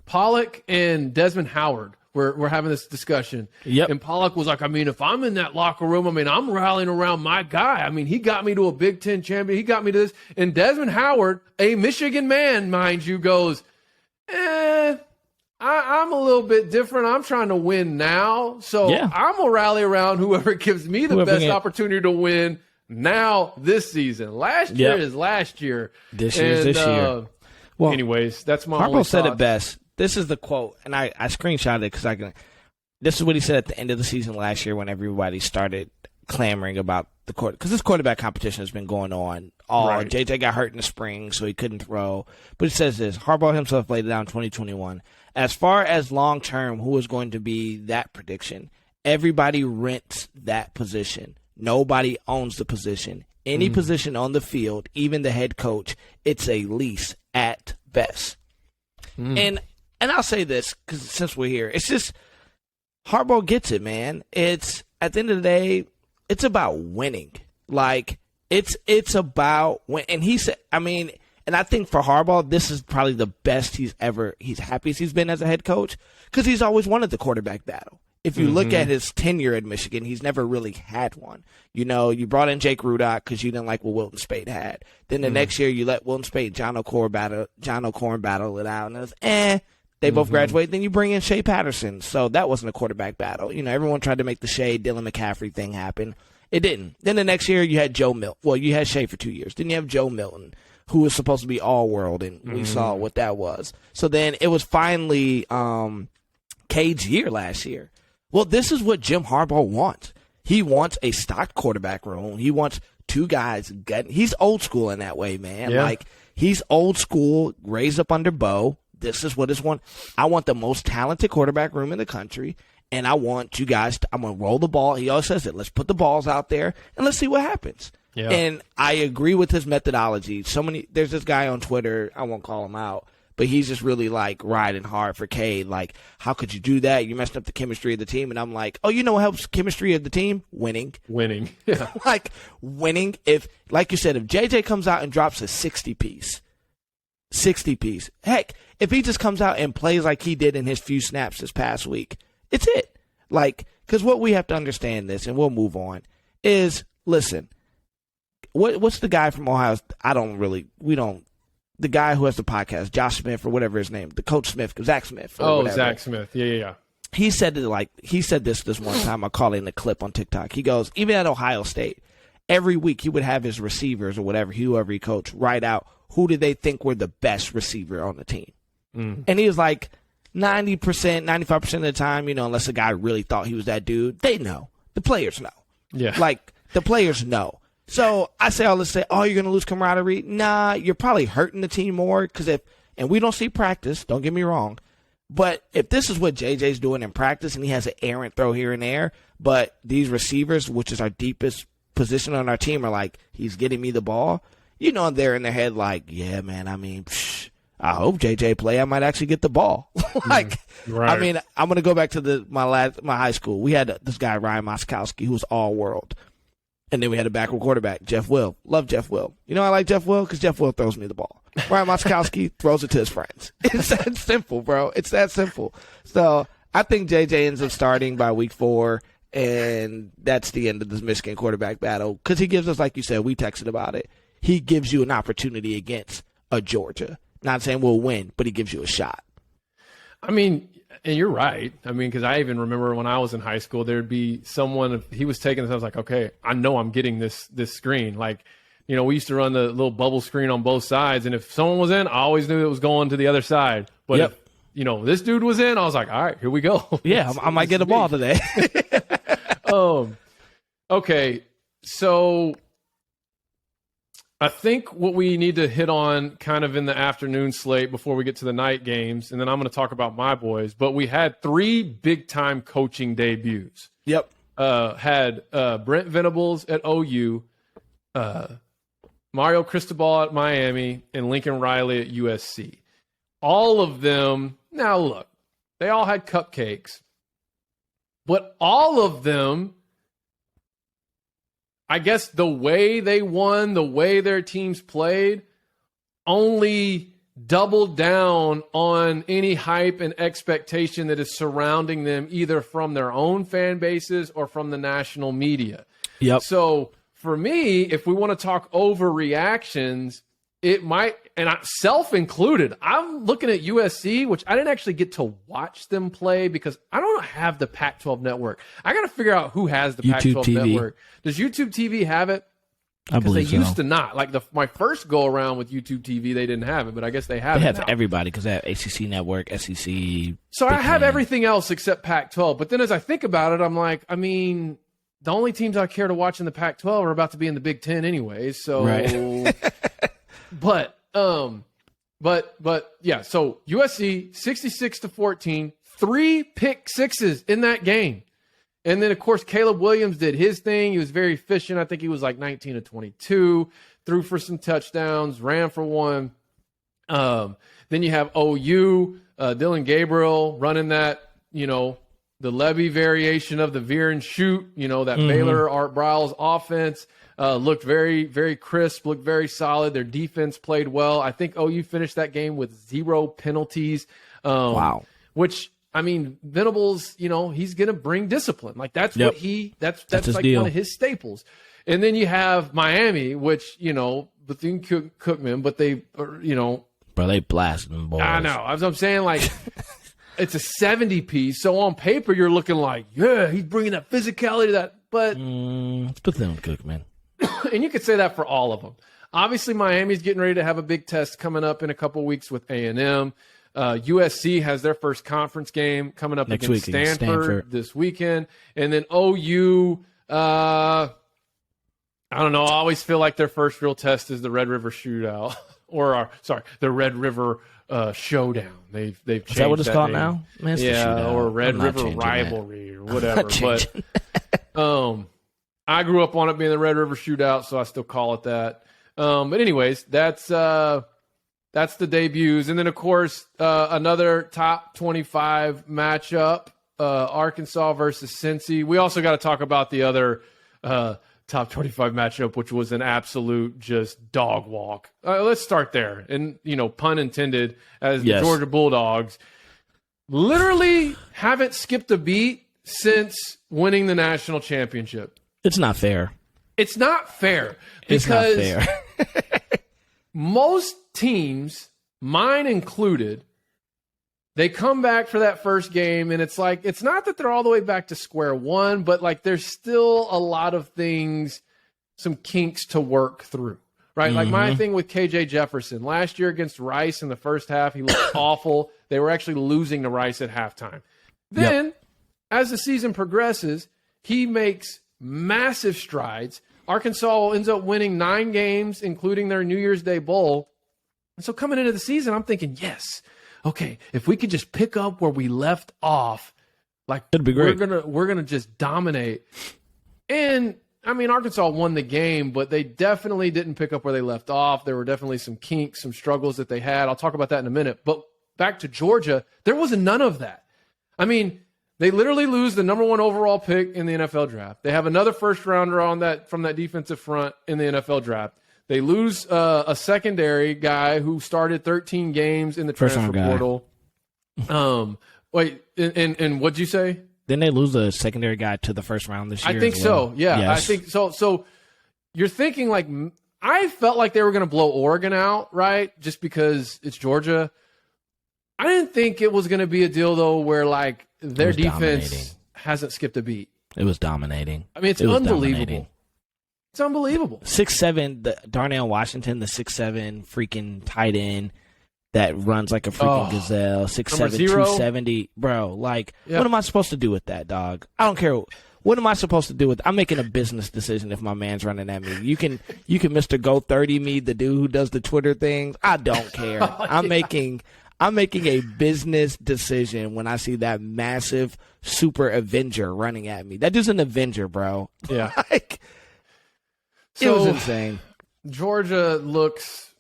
Pollock and Desmond Howard were having this discussion. Yep. And Pollock was like, if I'm in that locker room, I'm rallying around my guy. he got me to a Big Ten champion. He got me to this. And Desmond Howard, a Michigan man, mind you, goes, I'm a little bit different. I'm trying to win now. So I'm going to rally around whoever gives me the best opportunity to win now this season. Last year is last year. This year is this year. Well, anyways, that's my Harbaugh said it best. This is the quote, and I screenshotted it because this is what he said at the end of the season last year when everybody started clamoring about the court, because this quarterback competition has been going on. Right. JJ got hurt in the spring, so he couldn't throw. But he says this: Harbaugh himself laid it down in 2021. As far as long term, who is going to be that prediction? Everybody rents that position. Nobody owns the position. Any position on the field, even the head coach, it's a lease at best. And I'll say this because since we're here, it's just Harbaugh gets it, man. It's at the end of the day, it's about winning. It's about win. And he said, and I think for Harbaugh, this is probably the best he's happiest he's been as a head coach, because he's always wanted the quarterback battle. if you look at his tenure at Michigan, he's never really had one. You know, you brought in Jake Rudock because you didn't like what Wilton Spade had. Then the next year, you let Wilton Spade, John O'Corn battle it out, and it was They both graduated. Then you bring in Shea Patterson, so that wasn't a quarterback battle. You know, everyone tried to make the Shea Dylan McCaffrey thing happen. It didn't. Then the next year, you had Joe Milton. Well, you had Shea for 2 years. Then you have Joe Milton, who was supposed to be all-world, and we saw what that was. So then it was finally Cade's year last year. Well, this is what Jim Harbaugh wants. He wants a stocked quarterback room. He wants two guys. He's old school in that way, man. Yeah. Like, he's old school, raised up under Bo. This is what it's want. I want the most talented quarterback room in the country, and I want you guys I'm going to roll the ball. He always says it. Let's put the balls out there, and let's see what happens. Yeah. And I agree with his methodology. There's this guy on Twitter, I won't call him out, but he's just really, like, riding hard for Cade. Like, how could you do that? You messed up the chemistry of the team. And I'm like, oh, you know what helps chemistry of the team? Winning. Yeah. Like, winning. If, like you said, if JJ comes out and drops a 60-piece, heck, if he just comes out and plays like he did in his few snaps this past week, it's it. Like, because what we have to understand this, and we'll move on, is, listen, what's the guy from Ohio? The guy who has the podcast, Josh Smith or whatever his name, the Coach Smith, Zach Smith. Zach Smith. Yeah. He said this one time. I caught it in a clip on TikTok. He goes, even at Ohio State, every week he would have his receivers or whoever he coached write out who did they think were the best receiver on the team. And he was like, 90%, 95% of the time, you know, unless a guy really thought he was that dude, they know. The players know. Yeah. Like, the players know. So I say all this, you're going to lose camaraderie. Nah, you're probably hurting the team more and we don't see practice, don't get me wrong, but if this is what JJ's doing in practice and he has an errant throw here and there, but these receivers, which is our deepest position on our team, are like, he's getting me the ball, you know, they're in their head like, yeah, man, I mean, I hope JJ play. I might actually get the ball. Right. I mean, I'm going to go back to my high school. We had this guy, Ryan Moskowski, who was all-world. And then we had a backward quarterback, Jeff Will. Love Jeff Will. You know I like Jeff Will? Because Jeff Will throws me the ball. Ryan Moskowski throws it to his friends. It's that simple, bro. It's that simple. So I think JJ ends up starting by week 4, and that's the end of this Michigan quarterback battle. Because he gives us, like you said, we texted about it, he gives you an opportunity against a Georgia. Not saying we'll win, but he gives you a shot. I mean, and you're right. I mean, because I even remember when I was in high school, there'd be someone, if he was taking this, I was like, okay, I know I'm getting this screen. Like, you know, we used to run the little bubble screen on both sides, and if someone was in, I always knew it was going to the other side. But if, you know, this dude was in, I was like, all right, here we go. Yeah, I might get a ball today. Okay, so I think what we need to hit on kind of in the afternoon slate before we get to the night games, and then I'm going to talk about my boys, but we had 3 big-time coaching debuts. Yep. Had Brent Venables at OU, Mario Cristobal at Miami, and Lincoln Riley at USC. All of them, now look, they all had cupcakes, but all of them, I guess the way they won, the way their teams played, only doubled down on any hype and expectation that is surrounding them, either from their own fan bases or from the national media. Yep. So for me, if we want to talk overreactions, it might, and self included, I'm looking at USC, which I didn't actually get to watch them play because I don't have the Pac-12 network. I got to figure out who has the Pac-12 network. Does YouTube TV have it? I believe they used to not. Like my first go around with YouTube TV, they didn't have it, but I guess they have it. They have now. everybody because they have ACC network, SEC. So I have everything else except Pac-12. But then as I think about it, I'm like, I mean, the only teams I care to watch in the Pac-12 are about to be in the Big Ten anyway. So, right. but yeah. So USC 66-14, 3 pick sixes in that game. And then, of course, Caleb Williams did his thing. He was very efficient. I think he was like 19 of 22, threw for some touchdowns, ran for one. Then you have OU, Dylan Gabriel running that, you know, the Levy variation of the veer and shoot, you know, that Baylor Art Briles offense. Looked very, very crisp, looked very solid. Their defense played well. I think OU finished that game with 0 penalties. Wow. Which I mean, Venables, he's going to bring discipline. Like that's what that's his like deal. one of his staples. And then you have Miami, which, Bethune-Cookman, but they, Bro, they blasted them boys. I know. As I'm saying, like, it's a 70 piece. So on paper, you're looking like, yeah, he's bringing that physicality to that. But it's Bethune-Cookman. And you could say that for all of them. Obviously, Miami's getting ready to have a big test coming up in a couple weeks with A&M. USC has their first conference game coming up Next against week against Stanford this weekend. And then OU, I don't know. I always feel like their first real test is the Red River Shootout. The Red River Showdown. They've changed Is that what it's called name. now? Man, it's the Yeah, shootout. or Red I'm not River changing Rivalry that. or whatever. But I grew up on it being the Red River Shootout, so I still call it that. But anyways, that's the debuts. And then, of course, another top 25 matchup, Arkansas versus Cincy. We also got to talk about the other top 25 matchup, which was an absolute just dog walk. Let's start there. And, pun intended, as the Georgia Bulldogs literally haven't skipped a beat since winning the national championship. It's not fair. It's not fair It's because not fair. most teams, mine included, they come back for that first game, and it's like, it's not that they're all the way back to square one, but like there's still a lot of things, some kinks to work through, right? Mm-hmm. Like my thing with KJ Jefferson last year against Rice in the first half, he looked awful. They were actually losing to Rice at halftime. Then, as the season progresses, he makes massive strides. Arkansas ends up winning 9 games, including their New Year's Day Bowl. And so coming into the season, I'm thinking, yes, okay, if we could just pick up where we left off, like it'd be great. We're gonna just dominate. And I mean, Arkansas won the game, but they definitely didn't pick up where they left off. There were definitely some kinks, some struggles that they had. I'll talk about that in a minute. But back to Georgia, there was none of that. I mean, they literally lose the number 1 overall pick in the NFL draft. They have another first rounder on that from that defensive front in the NFL draft. They lose a secondary guy who started 13 games in the transfer portal. Wait, and what'd you say? Didn't they lose a secondary guy to the first round this year? I think so. Yeah, yes. I think so. So you're thinking like, I felt like they were going to blow Oregon out, right? Just because it's Georgia. I didn't think it was going to be a deal though, where like their defense hasn't skipped a beat. It was dominating. I mean, it's unbelievable. It's unbelievable. 6'7", Darnell Washington, the 6'7" freaking tight end that runs like a freaking gazelle. 6'7", 270. Bro, like, what am I supposed to do with that, dog? I don't care. What am I supposed to do with? I'm making a business decision if my man's running at me. You can Mr. Go 30 me, the dude who does the Twitter things. I don't care. I'm making a business decision when I see that massive super Avenger running at me. That dude's an Avenger, bro. Yeah. It was insane. Georgia looks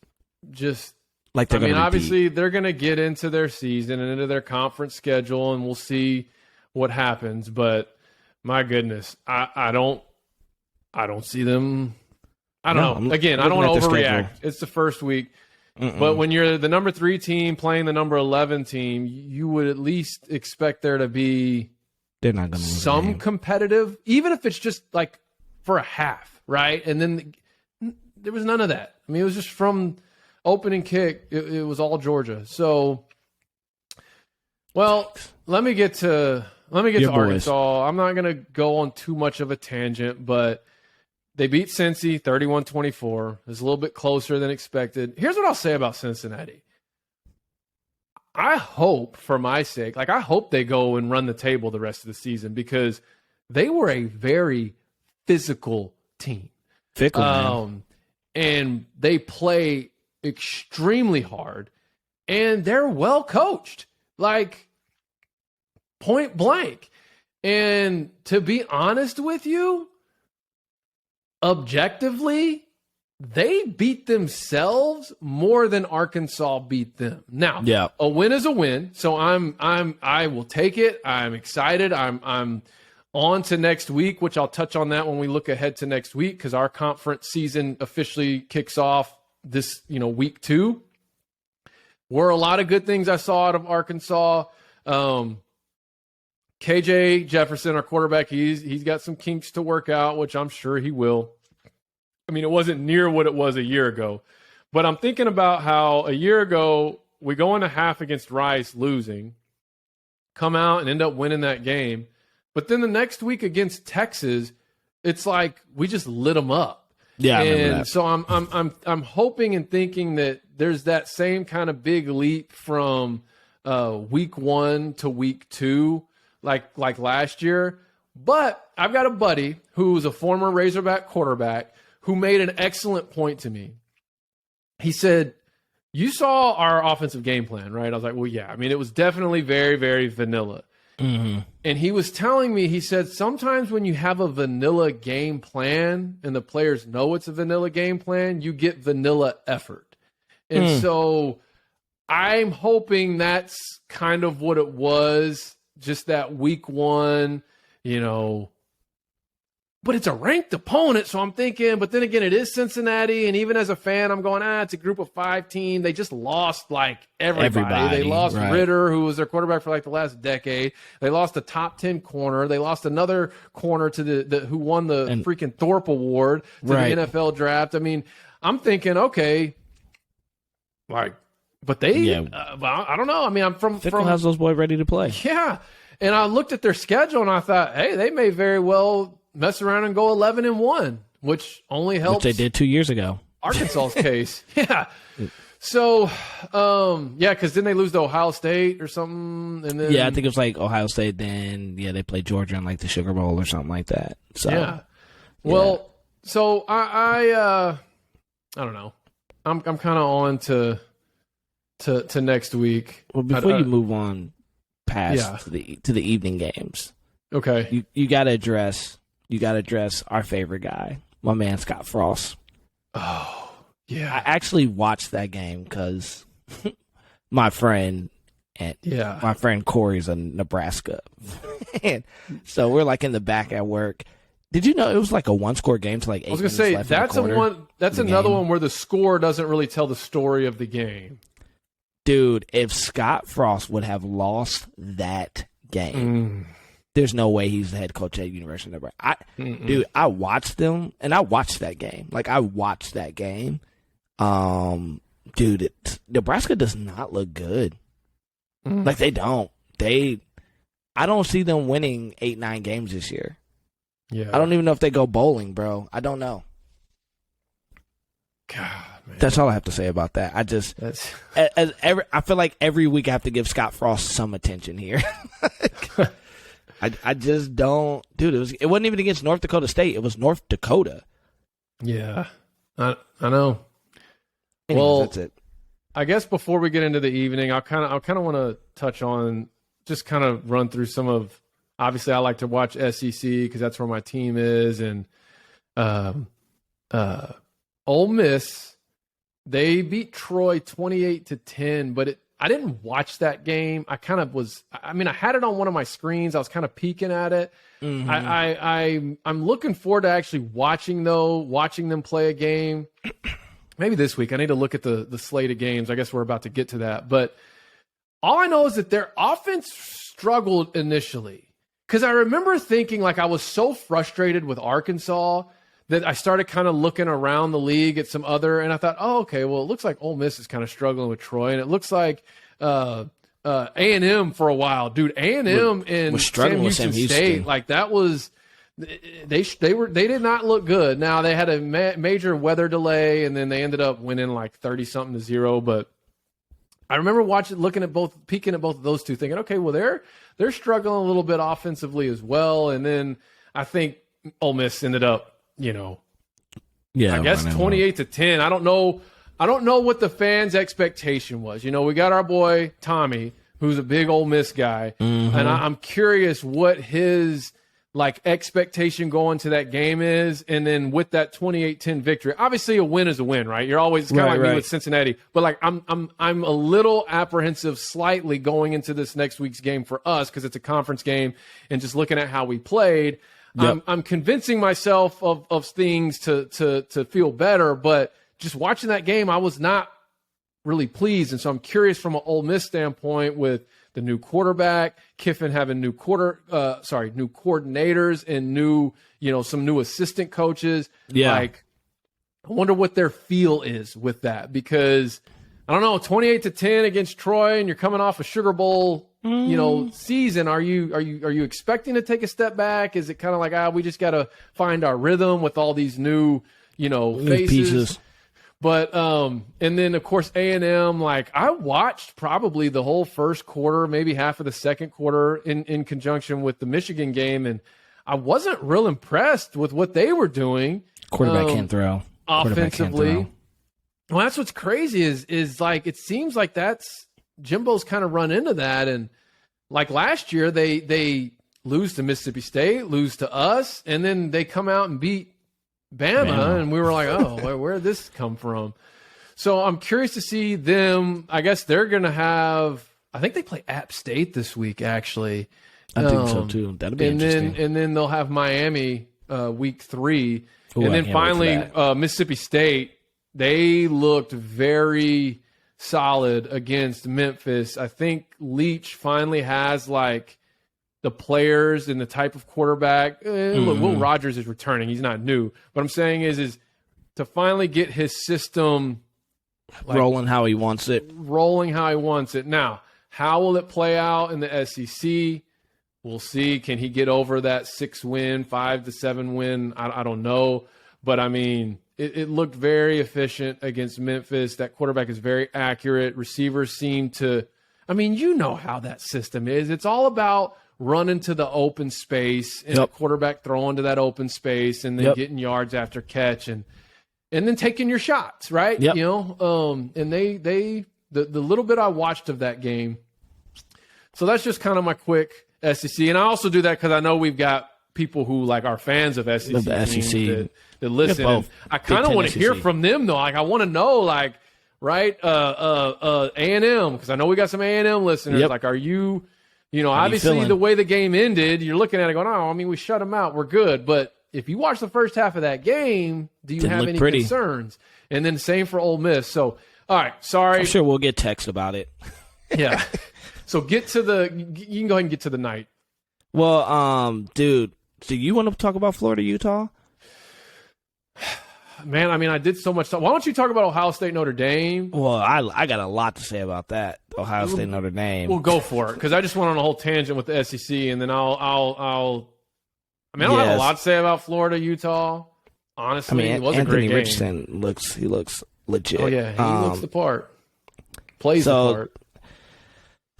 just like they're going to obviously they're going to get into their season and into their conference schedule, and we'll see what happens. But my goodness, I don't see them. I don't know. Again, I don't want to overreact. It's the first week. But when you're the number 3 team playing the number 11 team, you would at least expect there to be they're not going to lose some competitive, even if it's just like for a half, right? And then there was none of that. I mean, it was just from opening kick. It was all Georgia. So, well, let me get to Arkansas. I'm not going to go on too much of a tangent, but they beat Cincy 31-24. It was a little bit closer than expected. Here's what I'll say about Cincinnati. I hope, for my sake, I hope they go and run the table the rest of the season because they were a very physical team. Fickle, man. And they play extremely hard, and they're well coached, like point blank. And to be honest with you, objectively, they beat themselves more than Arkansas beat them. Now, a win is a win, so I will take it. I'm excited. I'm on to next week, which I'll touch on that when we look ahead to next week because our conference season officially kicks off this, week 2. Were a lot of good things I saw out of Arkansas. KJ Jefferson, our quarterback, he's got some kinks to work out, which I'm sure he will. I mean, it wasn't near what it was a year ago. But I'm thinking about how a year ago we go into half against Rice losing, come out and end up winning that game. But then the next week against Texas, it's like we just lit them up. Yeah, I remember and that. so I'm hoping and thinking that there's that same kind of big leap from week 1 to week 2, like last year. But I've got a buddy who's a former Razorback quarterback who made an excellent point to me. He said, "You saw our offensive game plan, right?" I was like, "Well, yeah. I mean, it was definitely very, very vanilla." Mm-hmm. And he was telling me, he said, sometimes when you have a vanilla game plan and the players know it's a vanilla game plan, you get vanilla effort. And so I'm hoping that's kind of what it was, just that week 1, but it's a ranked opponent. So I'm thinking, but then again, it is Cincinnati. And even as a fan, I'm going, it's a group of 5 team. They just lost like everybody. They lost Ritter, who was their quarterback for like the last decade. They lost a top 10 corner. They lost another corner to the who won the freaking Thorpe Award to the NFL draft. I mean, I'm thinking, okay, like, but they, I don't know. I mean, I'm from has those boys ready to play. Yeah. And I looked at their schedule and I thought, hey, they may very well mess around and go 11-1, which only helps. Which they did 2 years ago. Arkansas's case. Yeah. So, because then they lose to Ohio State or something. And then, I think it was like Ohio State. Then, they played Georgia in like the Sugar Bowl or something like that. So, yeah. Well, so I don't know. I'm kind of on to next week. Well, before you move on past to the evening games, okay, you got to address our favorite guy, my man Scott Frost. Oh, yeah. I actually watched that game because my friend Corey's in Nebraska, and so we're like in the back at work. Did you know it was like a 1-score game to like 8 minutes left? I was gonna say that's another one where the score doesn't really tell the story of the game. Dude, if Scott Frost would have lost that game, there's no way he's the head coach at University of Nebraska. Dude, I watched them, and I watched that game. Like, I watched that game. Dude, Nebraska does not look good. Like, they don't. I don't see them winning 8-9 games this year. Yeah. I don't even know if they go bowling, bro. I don't know. God, man. That's all I have to say about that. I feel like every week I have to give Scott Frost some attention here. I just don't, dude. It wasn't even against North Dakota State. It was North Dakota. Yeah, I know. Anyways, well, that's it. I guess before we get into the evening, I kind of want to touch on, just kind of run through some of. Obviously, I like to watch SEC because that's where my team is, and Ole Miss, they beat Troy 28-10, but I didn't watch that game. I kind of was. I mean, I had it on one of my screens. I was kind of peeking at it. I'm looking forward to actually watching them play a game. Maybe this week. I need to look at the slate of games. I guess we're about to get to that. But all I know is that their offense struggled initially. Because I remember thinking, like, I was so frustrated with Arkansas that I started kind of looking around the league at some other, and I thought, oh, okay, well, it looks like Ole Miss is kind of struggling with Troy, and it looks like A&M for a while. Dude, A&M and Sam Houston State, like, that was they did not look good. Now, they had a major weather delay, and then they ended up winning like 30-something to 0, but I remember peeking at both of those two, thinking, okay, well, they're struggling a little bit offensively as well. And then I think Ole Miss ended up, I guess 28-10. I don't know what the fans' expectation was. We got our boy Tommy, who's a big Ole Miss guy, and I'm curious what his expectation going to that game is, and then with that 28-10 victory, obviously a win is a win, right? You're always kind of like me with Cincinnati, but I'm a little apprehensive slightly going into this next week's game for us because it's a conference game, and just looking at how we played, I'm convincing myself of things to feel better, but just watching that game, I was not really pleased. And so I'm curious from an Ole Miss standpoint with the new quarterback, Kiffin having new coordinators and some new assistant coaches. Yeah. Like, I wonder what their feel is with that, because I don't know, 28-10 against Troy, and you're coming off a Sugar Bowl, season. Are you expecting to take a step back? Is it kind of like, we just got to find our rhythm with all these new, faces? Pieces. But and then of course A&M, like, I watched probably the whole first quarter, maybe half of the second quarter in conjunction with the Michigan game, and I wasn't real impressed with what they were doing. Quarterback can't throw. Offensively. Well, that's what's crazy is like, it seems like that's Jimbo's kind of run into that. And like last year, they lose to Mississippi State, lose to us, and then they come out and beat Bama. And we were like, oh, where did this come from? So I'm curious to see them. I guess they're going to have, I think they play App State this week, actually. I think so too. That'll be interesting. And then they'll have Miami week 3. Ooh, and then finally, Mississippi State, they looked very solid against Memphis. I think Leach finally has, like, the players and the type of quarterback. Look, Will Rogers is returning. He's not new. What I'm saying is to finally get his system rolling how he wants it. Now, how will it play out in the SEC? We'll see. Can he get over that 6-win, 5-7 win? I don't know. But, I mean, it looked very efficient against Memphis. That quarterback is very accurate. Receivers seem to – I mean, you know how that system is. It's all about running to the open space and the quarterback throwing to that open space and then getting yards after catch and then taking your shots, right? Yep. And the little bit I watched of that game. So that's just kind of my quick – SEC, and I also do that because I know we've got people who like are fans of SEC teams that listen. And I kind of want to hear from them though. Like, I want to know, like, right, A&M, because I know we got some A&M listeners. Like, are you, obviously the way the game ended, you're looking at it going, oh, I mean, we shut them out, we're good. But if you watch the first half of that game, do you have any concerns? And then same for Ole Miss. So, all right, sorry. I'm sure we'll get text about it. Yeah. So you can go ahead and get to the night. Well, dude, do you want to talk about Florida, Utah? Man, I mean, I did so much stuff. Why don't you talk about Ohio State, Notre Dame? Well, I got a lot to say about that, Ohio State, Notre Dame. We'll go for it, because I just went on a whole tangent with the SEC, and then I don't have a lot to say about Florida, Utah. Honestly, it was a great game. Richardson looks legit. Oh yeah, he looks the part. Plays the part.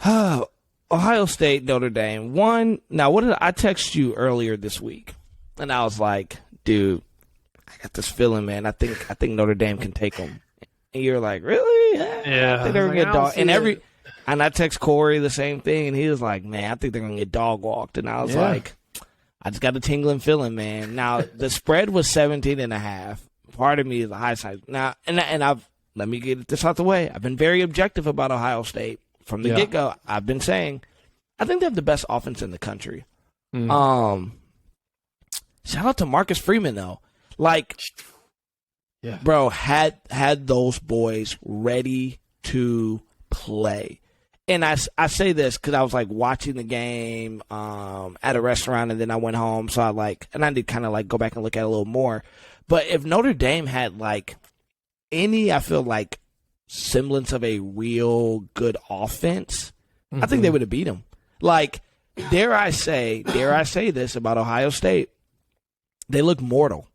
Ohio State, Notre Dame. What did I text you earlier this week? And I was like, dude, I got this feeling, man. I think Notre Dame can take them. And you're like, really? Yeah. I think they're gonna get dog. And I text Corey the same thing, and he was like, man, I think they're gonna get dog walked. And I was like, I just got a tingling feeling, man. Now the spread was 17.5. Part of me is a high side. Now, let me get this out the way. I've been very objective about Ohio State. From the get-go, I've been saying, I think they have the best offense in the country. Shout out to Marcus Freeman, though. Like, bro, had those boys ready to play. And I say this because I was, like, watching the game at a restaurant, and then I went home. So I did kind of, like, go back and look at it a little more. But if Notre Dame had, like, I feel like, semblance of a real good offense, I think they would have beat them. Like, dare I say this about Ohio State? They look mortal.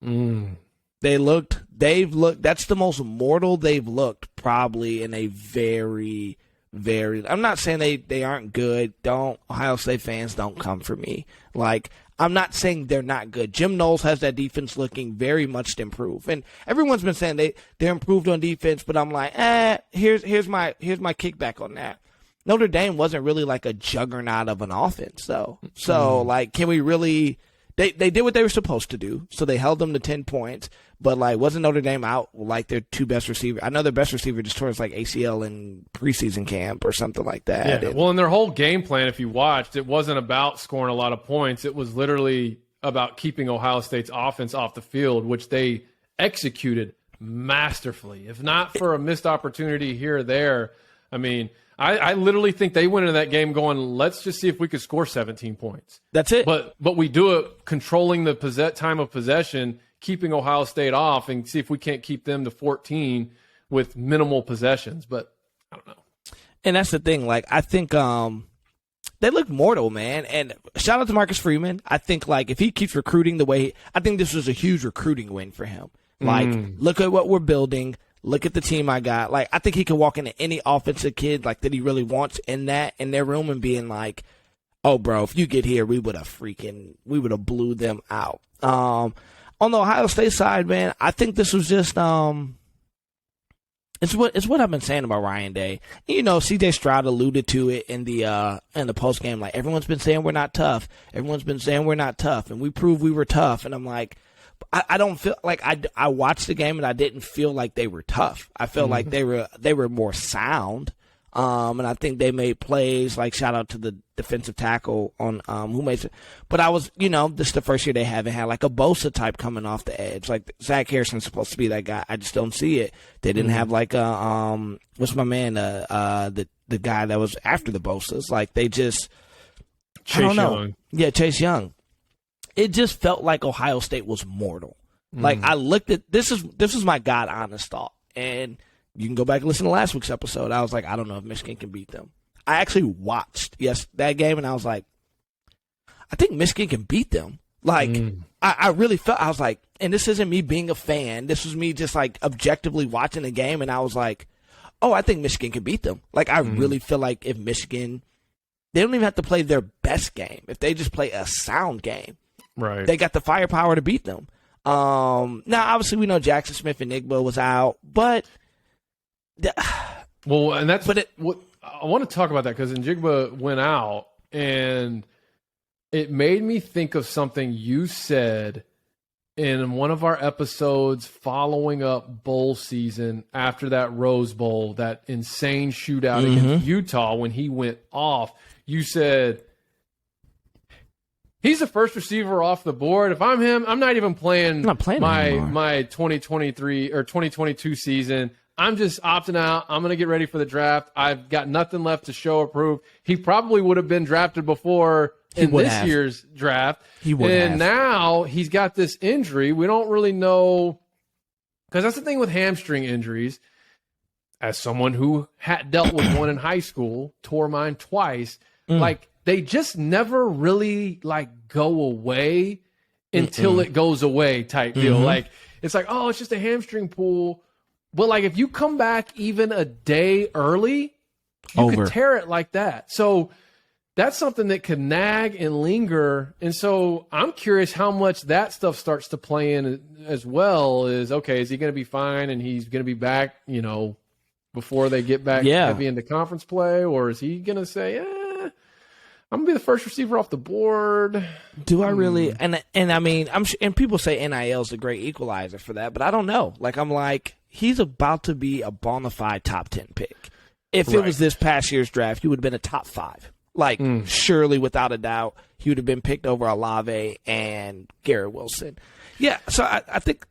They've looked. That's the most mortal they've looked probably in a very, very. I'm not saying they aren't good. Ohio State fans don't come for me. Like, I'm not saying they're not good. Jim Knowles has that defense looking very much to improve. And everyone's been saying they're improved on defense, but I'm like, here's my kickback on that. Notre Dame wasn't really like a juggernaut of an offense, though. So, like, can we really they did what they were supposed to do. So they held them to 10 points. But, like, wasn't Notre Dame out like their two best receivers? I know their best receiver just tore his, like, ACL in preseason camp or something like that. Yeah, well, in their whole game plan, if you watched, it wasn't about scoring a lot of points. It was literally about keeping Ohio State's offense off the field, which they executed masterfully. If not for a missed opportunity here or there, I mean, I literally think they went into that game going, let's just see if we could score 17 points. That's it. But we do it controlling the time of possession, keeping Ohio State off, and see if we can't keep them to 14 with minimal possessions. But I don't know. And that's the thing. Like, I think they look mortal, man. And shout out to Marcus Freeman. I think, like, if he keeps recruiting the way I think this was a huge recruiting win for him. Like, look at what we're building. Look at the team I got. Like, I think he could walk into any offensive kid like that he really wants in their room and being like, oh, bro, if you get here, we would have blew them out. On the Ohio State side, man, I think this was just it's what I've been saying about Ryan Day. You know, CJ Stroud alluded to it in the post game. Like, everyone's been saying we're not tough. Everyone's been saying we're not tough, and we proved we were tough. And I'm like, I don't feel like I watched the game and I didn't feel like they were tough. I felt like they were more sound. And I think they made plays, like shout out to the defensive tackle on who made it. But I was, this is the first year they haven't had like a Bosa type coming off the edge. Like Zach Harrison's supposed to be that guy. I just don't see it. They didn't have like a what's my man the guy that was after the Bosas. Like they just Chase I don't know. Young. Yeah, Chase Young. It just felt like Ohio State was mortal. Like I looked at this was my God honest thought. And you can go back and listen to last week's episode. I was like, I don't know if Michigan can beat them. I actually watched that game and I was like, I think Michigan can beat them. Like I really felt I was like, and this isn't me being a fan. This was me just like objectively watching the game and I was like, oh, I think Michigan can beat them. Like I really feel like if Michigan, they don't even have to play their best game. If they just play a sound game. Right. They got the firepower to beat them. Now, obviously, we know Jackson Smith-Njigba was out, but well, and that's what I want to talk about that because Njigba went out, and it made me think of something you said in one of our episodes following up bowl season after that Rose Bowl, that insane shootout against Utah when he went off. You said, he's the first receiver off the board. If I'm him, I'm not even playing, my 2023 or 2022 season. I'm just opting out. I'm going to get ready for the draft. I've got nothing left to show or prove. He probably would have been drafted before in this year's draft. He would have. And now he's got this injury. We don't really know, because that's the thing with hamstring injuries. As someone who had dealt with one in high school, tore mine twice, like, they just never really like go away until it goes away type deal. Like it's like, oh, it's just a hamstring pull. But like if you come back even a day early, you could tear it like that. So that's something that could nag and linger. And so I'm curious how much that stuff starts to play in as well. Is okay, is he going to be fine and he's going to be back, before they get back heavy into conference play? Or is he going to say, I'm gonna be the first receiver off the board? Do I really? And I mean, and people say NIL is a great equalizer for that, but I don't know. Like I'm like, he's about to be a bona fide top 10 pick. If it was this past year's draft, he would have been a top 5. Like surely, without a doubt, he would have been picked over Olave and Garrett Wilson. Yeah. So I think.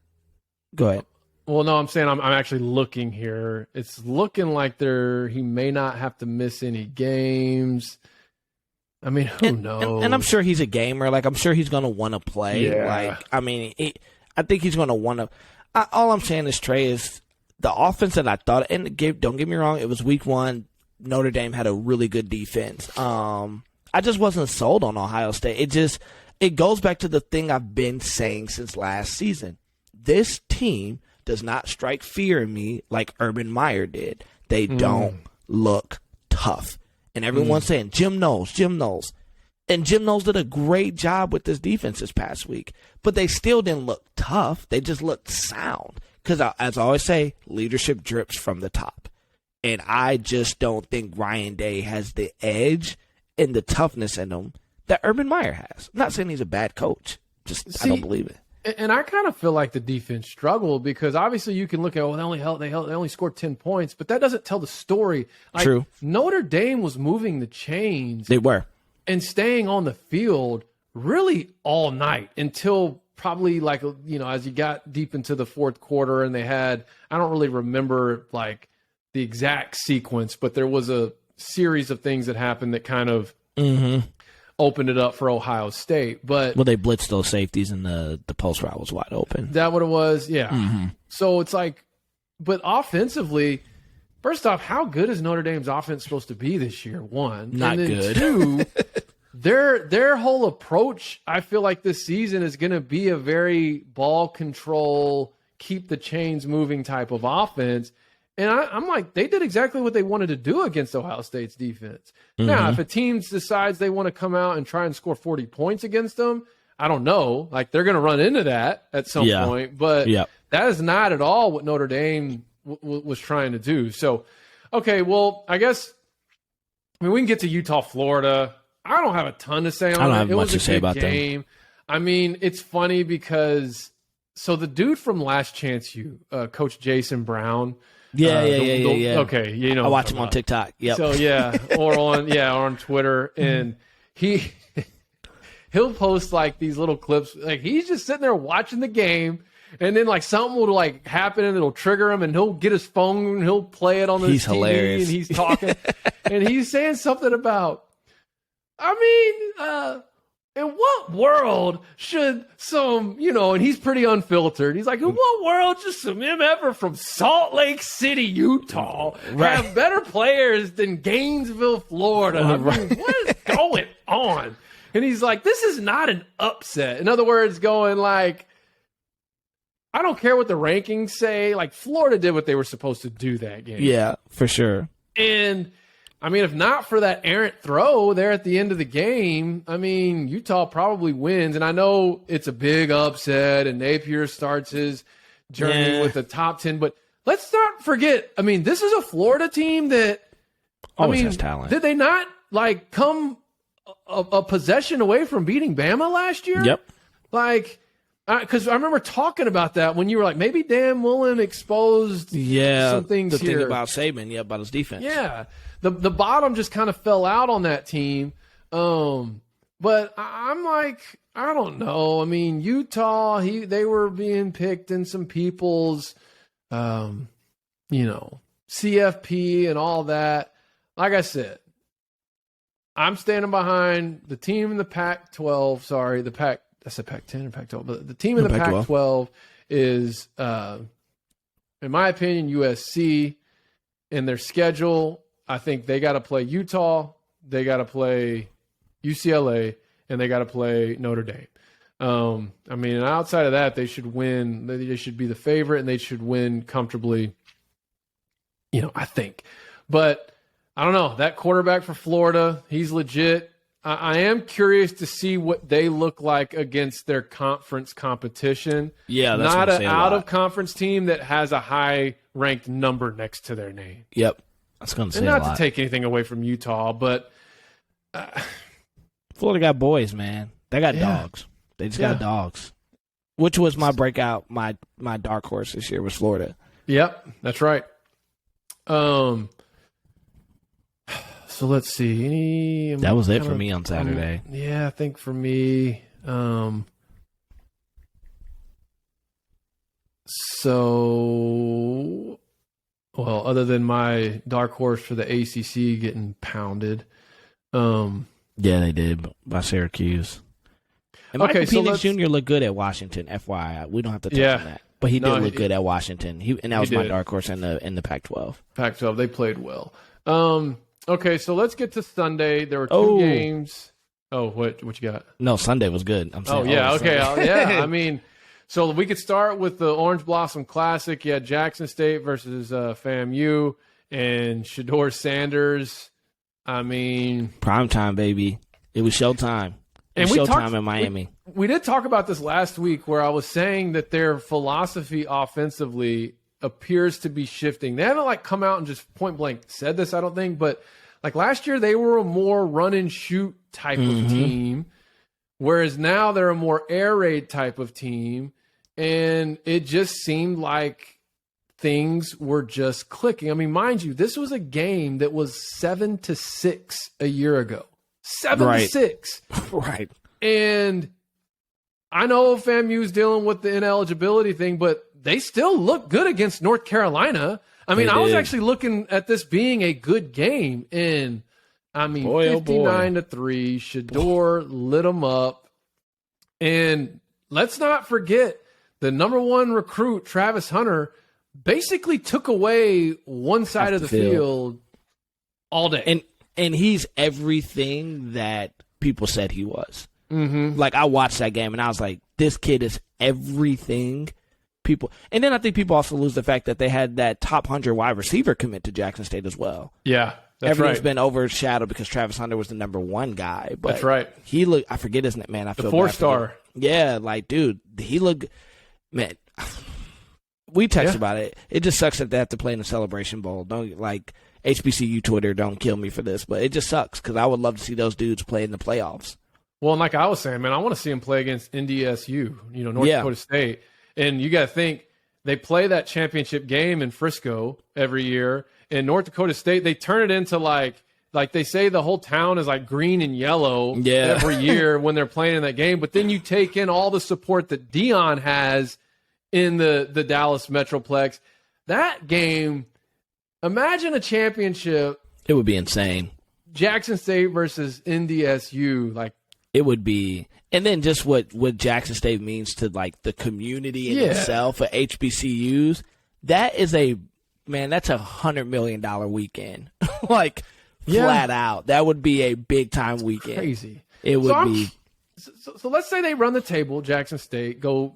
Go ahead. Well, no, I'm saying I'm actually looking here. It's looking like he may not have to miss any games. I mean, who knows? And I'm sure he's a gamer. Like, I'm sure he's going to want to play. Yeah. Like, I mean, I think he's going to want to. All I'm saying is, Trey, is the offense that I thought, and don't get me wrong, it was week 1. Notre Dame had a really good defense. I just wasn't sold on Ohio State. It goes back to the thing I've been saying since last season. This team does not strike fear in me like Urban Meyer did. They don't look tough. And everyone's saying, Jim Knowles. And Jim Knowles did a great job with this defense this past week. But they still didn't look tough. They just looked sound. Because, as I always say, leadership drips from the top. And I just don't think Ryan Day has the edge and the toughness in him that Urban Meyer has. I'm not saying he's a bad coach. I don't believe it. And I kind of feel like the defense struggled because obviously you can look at, they only scored 10 points, but that doesn't tell the story. Like, True. Notre Dame was moving the chains. They were. And staying on the field really all night until probably like, as you got deep into the fourth quarter and I don't really remember like the exact sequence, but there was a series of things that happened that kind of opened it up for Ohio State. But they blitzed those safeties and the post route was wide open. That what it was? Yeah. So it's like, but offensively, first off, how good is Notre Dame's offense supposed to be this year? One. Not and then good. Two, their whole approach, I feel like this season is going to be a very ball control, keep the chains moving type of offense. And I'm like, they did exactly what they wanted to do against Ohio State's defense. Now, if a team decides they want to come out and try and score 40 points against them, I don't know. Like, they're going to run into that at some point. But that is not at all what Notre Dame was trying to do. So, okay, well, I guess, we can get to Utah, Florida. I don't have a ton to say on it. I don't have it much was to a say good about game. I mean, it's funny because the dude from Last Chance U, Coach Jason Brown. Yeah. Okay, I watch him on TikTok. Yep. So or on Twitter, and he'll post like these little clips. Like he's just sitting there watching the game, and then like something will like happen and it'll trigger him, and he'll get his phone and he'll play it on his TV, hilarious. and he's talking, and he's saying something about. In what world should some, and he's pretty unfiltered. He's like, in what world should some MFer from Salt Lake City, Utah have better players than Gainesville, Florida? What is going on? And he's like, this is not an upset. In other words, going like, I don't care what the rankings say. Like, Florida did what they were supposed to do that game. Yeah, for sure. And if not for that errant throw there at the end of the game, Utah probably wins. And I know it's a big upset, and Napier starts his journey with the top 10. But let's not forget, this is a Florida team that always has talent. Did they not like come a possession away from beating Bama last year? Yep. Because I remember talking about that when you were like, maybe Dan Mullen exposed some things the thing about Saban, about his defense. Yeah. The bottom just kind of fell out on that team. But I'm like, I don't know. Utah, they were being picked in some people's, CFP and all that. Like I said, I'm standing behind the team in the Pac-12. Sorry, I said Pac-10 or Pac-12. But the team in the Pac-12 is, in my opinion, USC. In their schedule, I think they got to play Utah, they got to play UCLA, and they got to play Notre Dame. And outside of that, they should win. They should be the favorite, and they should win comfortably, I think. But I don't know. That quarterback for Florida, he's legit. I am curious to see what they look like against their conference competition. Yeah, that's not an out-of-conference team that has a high-ranked number next to their name. Yep. That's going to say and a lot. Not to take anything away from Utah, but Florida got boys, man. They got dogs. They just got dogs. Which was my breakout, my dark horse this year was Florida. Yep, that's right. So let's see. That was it for me on Saturday. I think for me, other than my dark horse for the ACC getting pounded. Yeah, they did by Syracuse. And Michael Penix Jr. looked good at Washington, FYI. We don't have to touch on that. But he did look good at Washington. And that was my dark horse in the Pac-12. Pac-12, they played well. Okay, so let's get to Sunday. There were two games. Oh, what you got? No, Sunday was good. I'm saying. Okay. So we could start with the Orange Blossom Classic. You had Jackson State versus FAMU and Shedeur Sanders. Prime time, baby. It was showtime. And we showtime in Miami. We did talk about this last week where I was saying that their philosophy offensively appears to be shifting. They haven't come out and just point blank said this, I don't think, but last year they were a more run and shoot type of team, whereas now they're a more air raid type of team, and it just seemed like things were just clicking. Mind you, this was a game that was 7-6 a year ago. 7-6. Right. And I know FAMU's dealing with the ineligibility thing, but they still look good against North Carolina. I mean, I was actually looking at this being a good game, and I mean, 59-3, Shador lit them up. And let's not forget the number one recruit, Travis Hunter, basically took away one side of the field all day. And he's everything that people said he was. Mm-hmm. Like, I watched that game, and I was like, this kid is everything people. And then I think people also lose the fact that they had that top 100 wide receiver commit to Jackson State as well. Yeah, that's Everything's been overshadowed because Travis Hunter was the number one guy. But that's right. He looked, I forget his name, man. I feel the 4-star. Yeah, like, dude, he looked, man, we texted about it. It just sucks that they have to play in the Celebration Bowl. Don't, like, HBCU Twitter, don't kill me for this, but it just sucks because I would love to see those dudes play in the playoffs. Well, and like I was saying, man, I want to see him play against NDSU, North Dakota State. And you got to think, they play that championship game in Frisco every year. And North Dakota State, they turn it into like they say the whole town is like green and yellow every year when they're playing in that game. But then you take in all the support that Deion has in the Dallas Metroplex. That game, imagine a championship. It would be insane. Jackson State versus NDSU, like, it would be, and then just what Jackson State means to, like, the community in itself for HBCUs. That is that's $100 million weekend, like, flat out. That would be a big time weekend. Crazy. It would be. So let's say they run the table, Jackson State, go,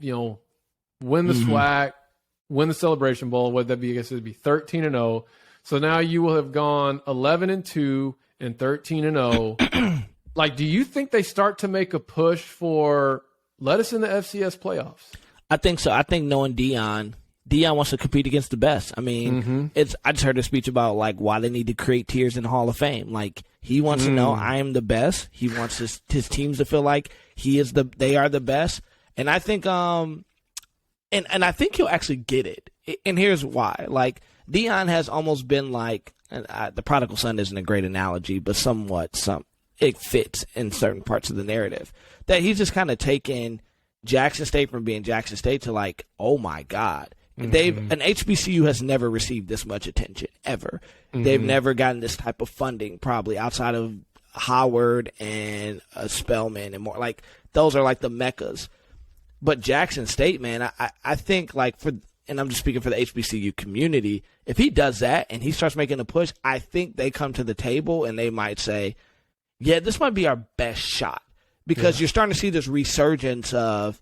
win the SWAC, win the Celebration Bowl. What that be? I guess it'd be 13-0. So now you will have gone 11-2 and 13-0. Like, do you think they start to make a push for let us in the FCS playoffs? I think so. I think knowing Deion wants to compete against the best. I mean, I just heard a speech about, like, why they need to create tiers in the Hall of Fame. Like, he wants to know I am the best. He wants his teams to feel like they are the best. And I think and I think he'll actually get it. And here's why. Like, Deion has almost been like, the prodigal son isn't a great analogy, but it fits in certain parts of the narrative, that he's just kind of taken Jackson State from being Jackson State to, like, oh my God. An HBCU has never received this much attention ever. They've never gotten this type of funding, probably outside of Howard and Spelman and more. Like, those are like the meccas. But Jackson State, man, I think, like, and I'm just speaking for the HBCU community, if he does that and he starts making a push, I think they come to the table and they might say, yeah, this might be our best shot, because you're starting to see this resurgence of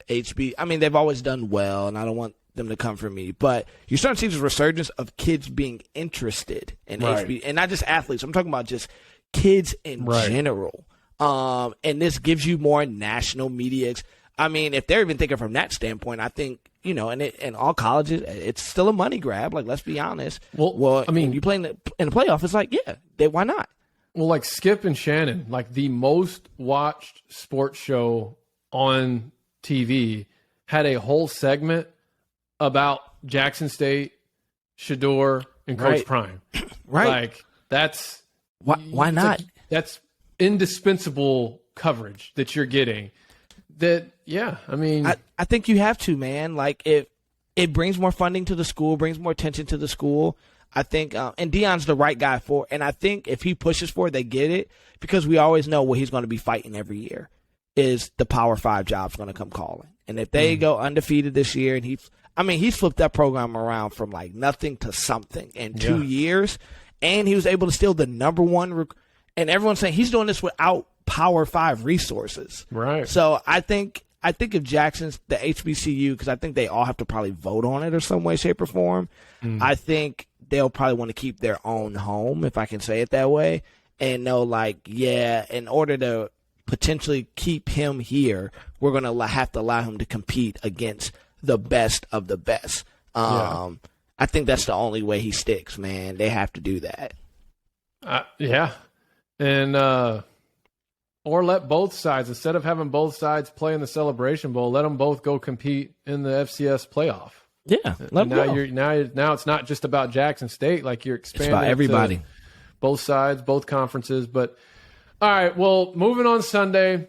HB. I mean, they've always done well, and I don't want them to come for me, but you're starting to see this resurgence of kids being interested in HB, and not just athletes. I'm talking about just kids in general. And this gives you more national media. I mean, if they're even thinking from that standpoint, I think, in all colleges, it's still a money grab. Like, let's be honest. Well, I mean, you play in the playoff, it's like, why not? Well, like Skip and Shannon, like the most watched sports show on TV, had a whole segment about Jackson State, Shador, and Coach Prime. Right. Like, that's... Why not? Like, that's indispensable coverage that you're getting. That, I mean... I think you have to, man. Like, if it brings more funding to the school, brings more attention to the school... I think, and Deion's the right guy for, and I think if he pushes for it, they get it, because we always know what he's going to be fighting every year is the Power 5 job's going to come calling. And if they go undefeated this year, and he's flipped that program around from like nothing to something in 2 years, and he was able to steal the number one, and everyone's saying he's doing this without Power 5 resources. Right. So I think if Jackson's the HBCU, because I think they all have to probably vote on it or some way, shape, or form, I think they'll probably want to keep their own home, if I can say it that way, and know, like, in order to potentially keep him here, we're going to have to allow him to compete against the best of the best. I think that's the only way he sticks, man. They have to do that. And or let both sides, instead of having both sides play in the Celebration Bowl, let them both go compete in the FCS playoff. Yeah, let now it's not just about Jackson State. Like, you're expanding. It's about everybody, both sides, both conferences. But all right, well, moving on Sunday,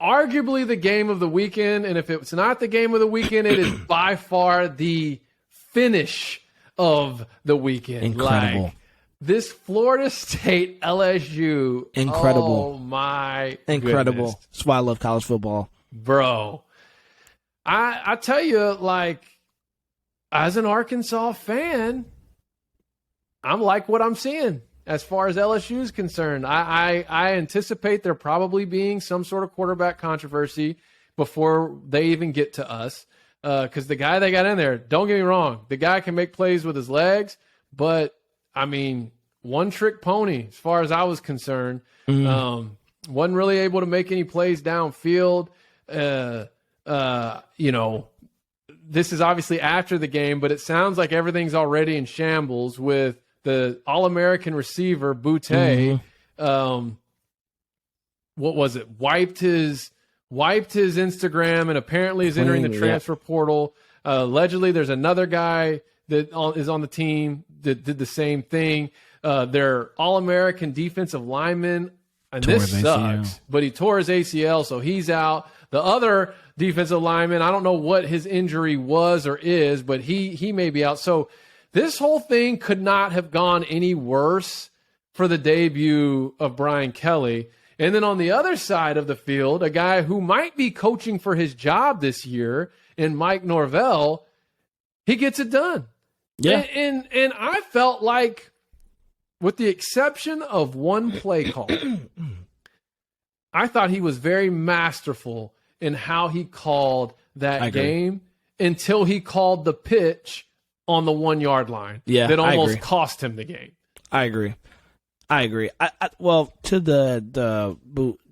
arguably the game of the weekend. And if it's not the game of the weekend, it is by far the finish of the weekend. Incredible. Like, this Florida State LSU. Incredible. Oh, my Incredible. goodness. That's why I love college football. Bro, I tell you, like, as an Arkansas fan, I'm like what I'm seeing as far as LSU is concerned. I anticipate there probably being some sort of quarterback controversy before they even get to us. Because the guy they got in there, don't get me wrong, the guy can make plays with his legs, but, I mean, one-trick pony as far as I was concerned. Wasn't really able to make any plays downfield. You know, this is obviously after the game, but it sounds like everything's already in shambles with the All-American receiver, Boutte. What was it? Wiped his Instagram and apparently is entering the transfer portal. Allegedly, there's another guy that is on the team that did the same thing. Their All-American defensive lineman, and this sucks, but he tore his ACL, so he's out. The other defensive lineman, I don't know what his injury was or is, but he may be out. So this whole thing could not have gone any worse for the debut of Brian Kelly. And then on the other side of the field, a guy who might be coaching for his job this year, in Mike Norvell, he gets it done. Yeah. And I felt like, with the exception of one play call, I thought he was very masterful in how he called that game until he called the pitch on the 1 yard line. Yeah, that almost cost him the game. I agree. Well, to the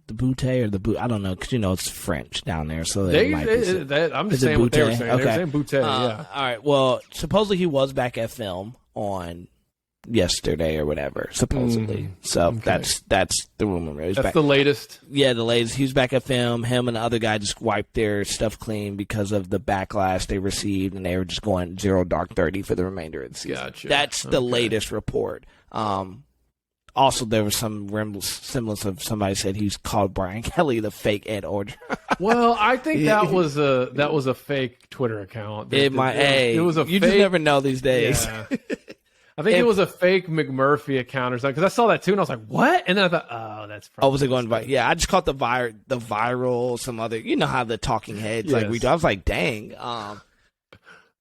Boutte or the boot, I don't know, because it's French down there, so I'm just saying what they were saying. Okay. They were saying Boutte. Yeah. All right. Well, supposedly he was back at film on yesterday or whatever, supposedly. So that's the rumor. That's back. The latest. Yeah, the latest. He was back at film. Him and the other guy just wiped their stuff clean because of the backlash they received, and they were just going 0 dark 30 for the remainder of the season. Gotcha. That's the latest report. Also, there was some semblance of somebody said he's called Brian Kelly the fake Ed Ordner. Well, I think that was a fake Twitter account. It was a you just never know these days. Yeah. I think it was a fake McMurphy account or something, because I saw that too, and I was like, "What?" And then I thought, "Oh, that's probably." Oh, was it going by? Yeah, I just caught the viral, some other, how the talking heads yes. like we do. I was like, "Dang."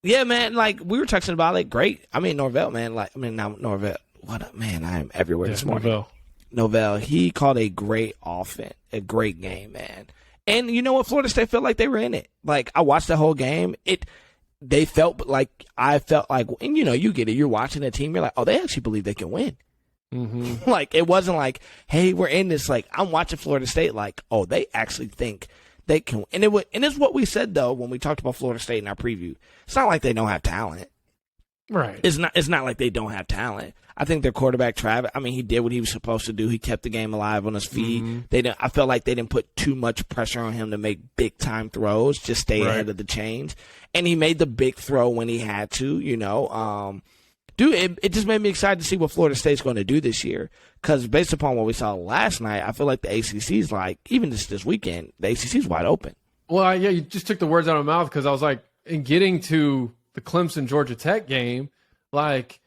Yeah, man. Like we were texting about it. Great. I mean, Norvell, man. Not Norvell. What man? I am everywhere this morning. Novell. He called a great offense, a great game, man. And you know what? Florida State felt like they were in it. Like I watched the whole game. They felt like I felt like, and you get it. You're watching a team. You're like, oh, they actually believe they can win. Mm-hmm. Like it wasn't like, hey, we're in this. Like I'm watching Florida State. Like, oh, they actually think they can. And it's what we said though when we talked about Florida State in our preview. It's not like they don't have talent. Right. It's not like they don't have talent. I think their quarterback, Travis, he did what he was supposed to do. He kept the game alive on his feet. Mm-hmm. I felt like they didn't put too much pressure on him to make big time throws, just stay ahead of the chains. And he made the big throw when he had to, Dude, it just made me excited to see what Florida State's going to do this year. Because based upon what we saw last night, I feel like the ACC's like, even this weekend, the ACC's wide open. Well, yeah, you just took the words out of my mouth, because I was like, in getting to the Clemson-Georgia Tech game, like,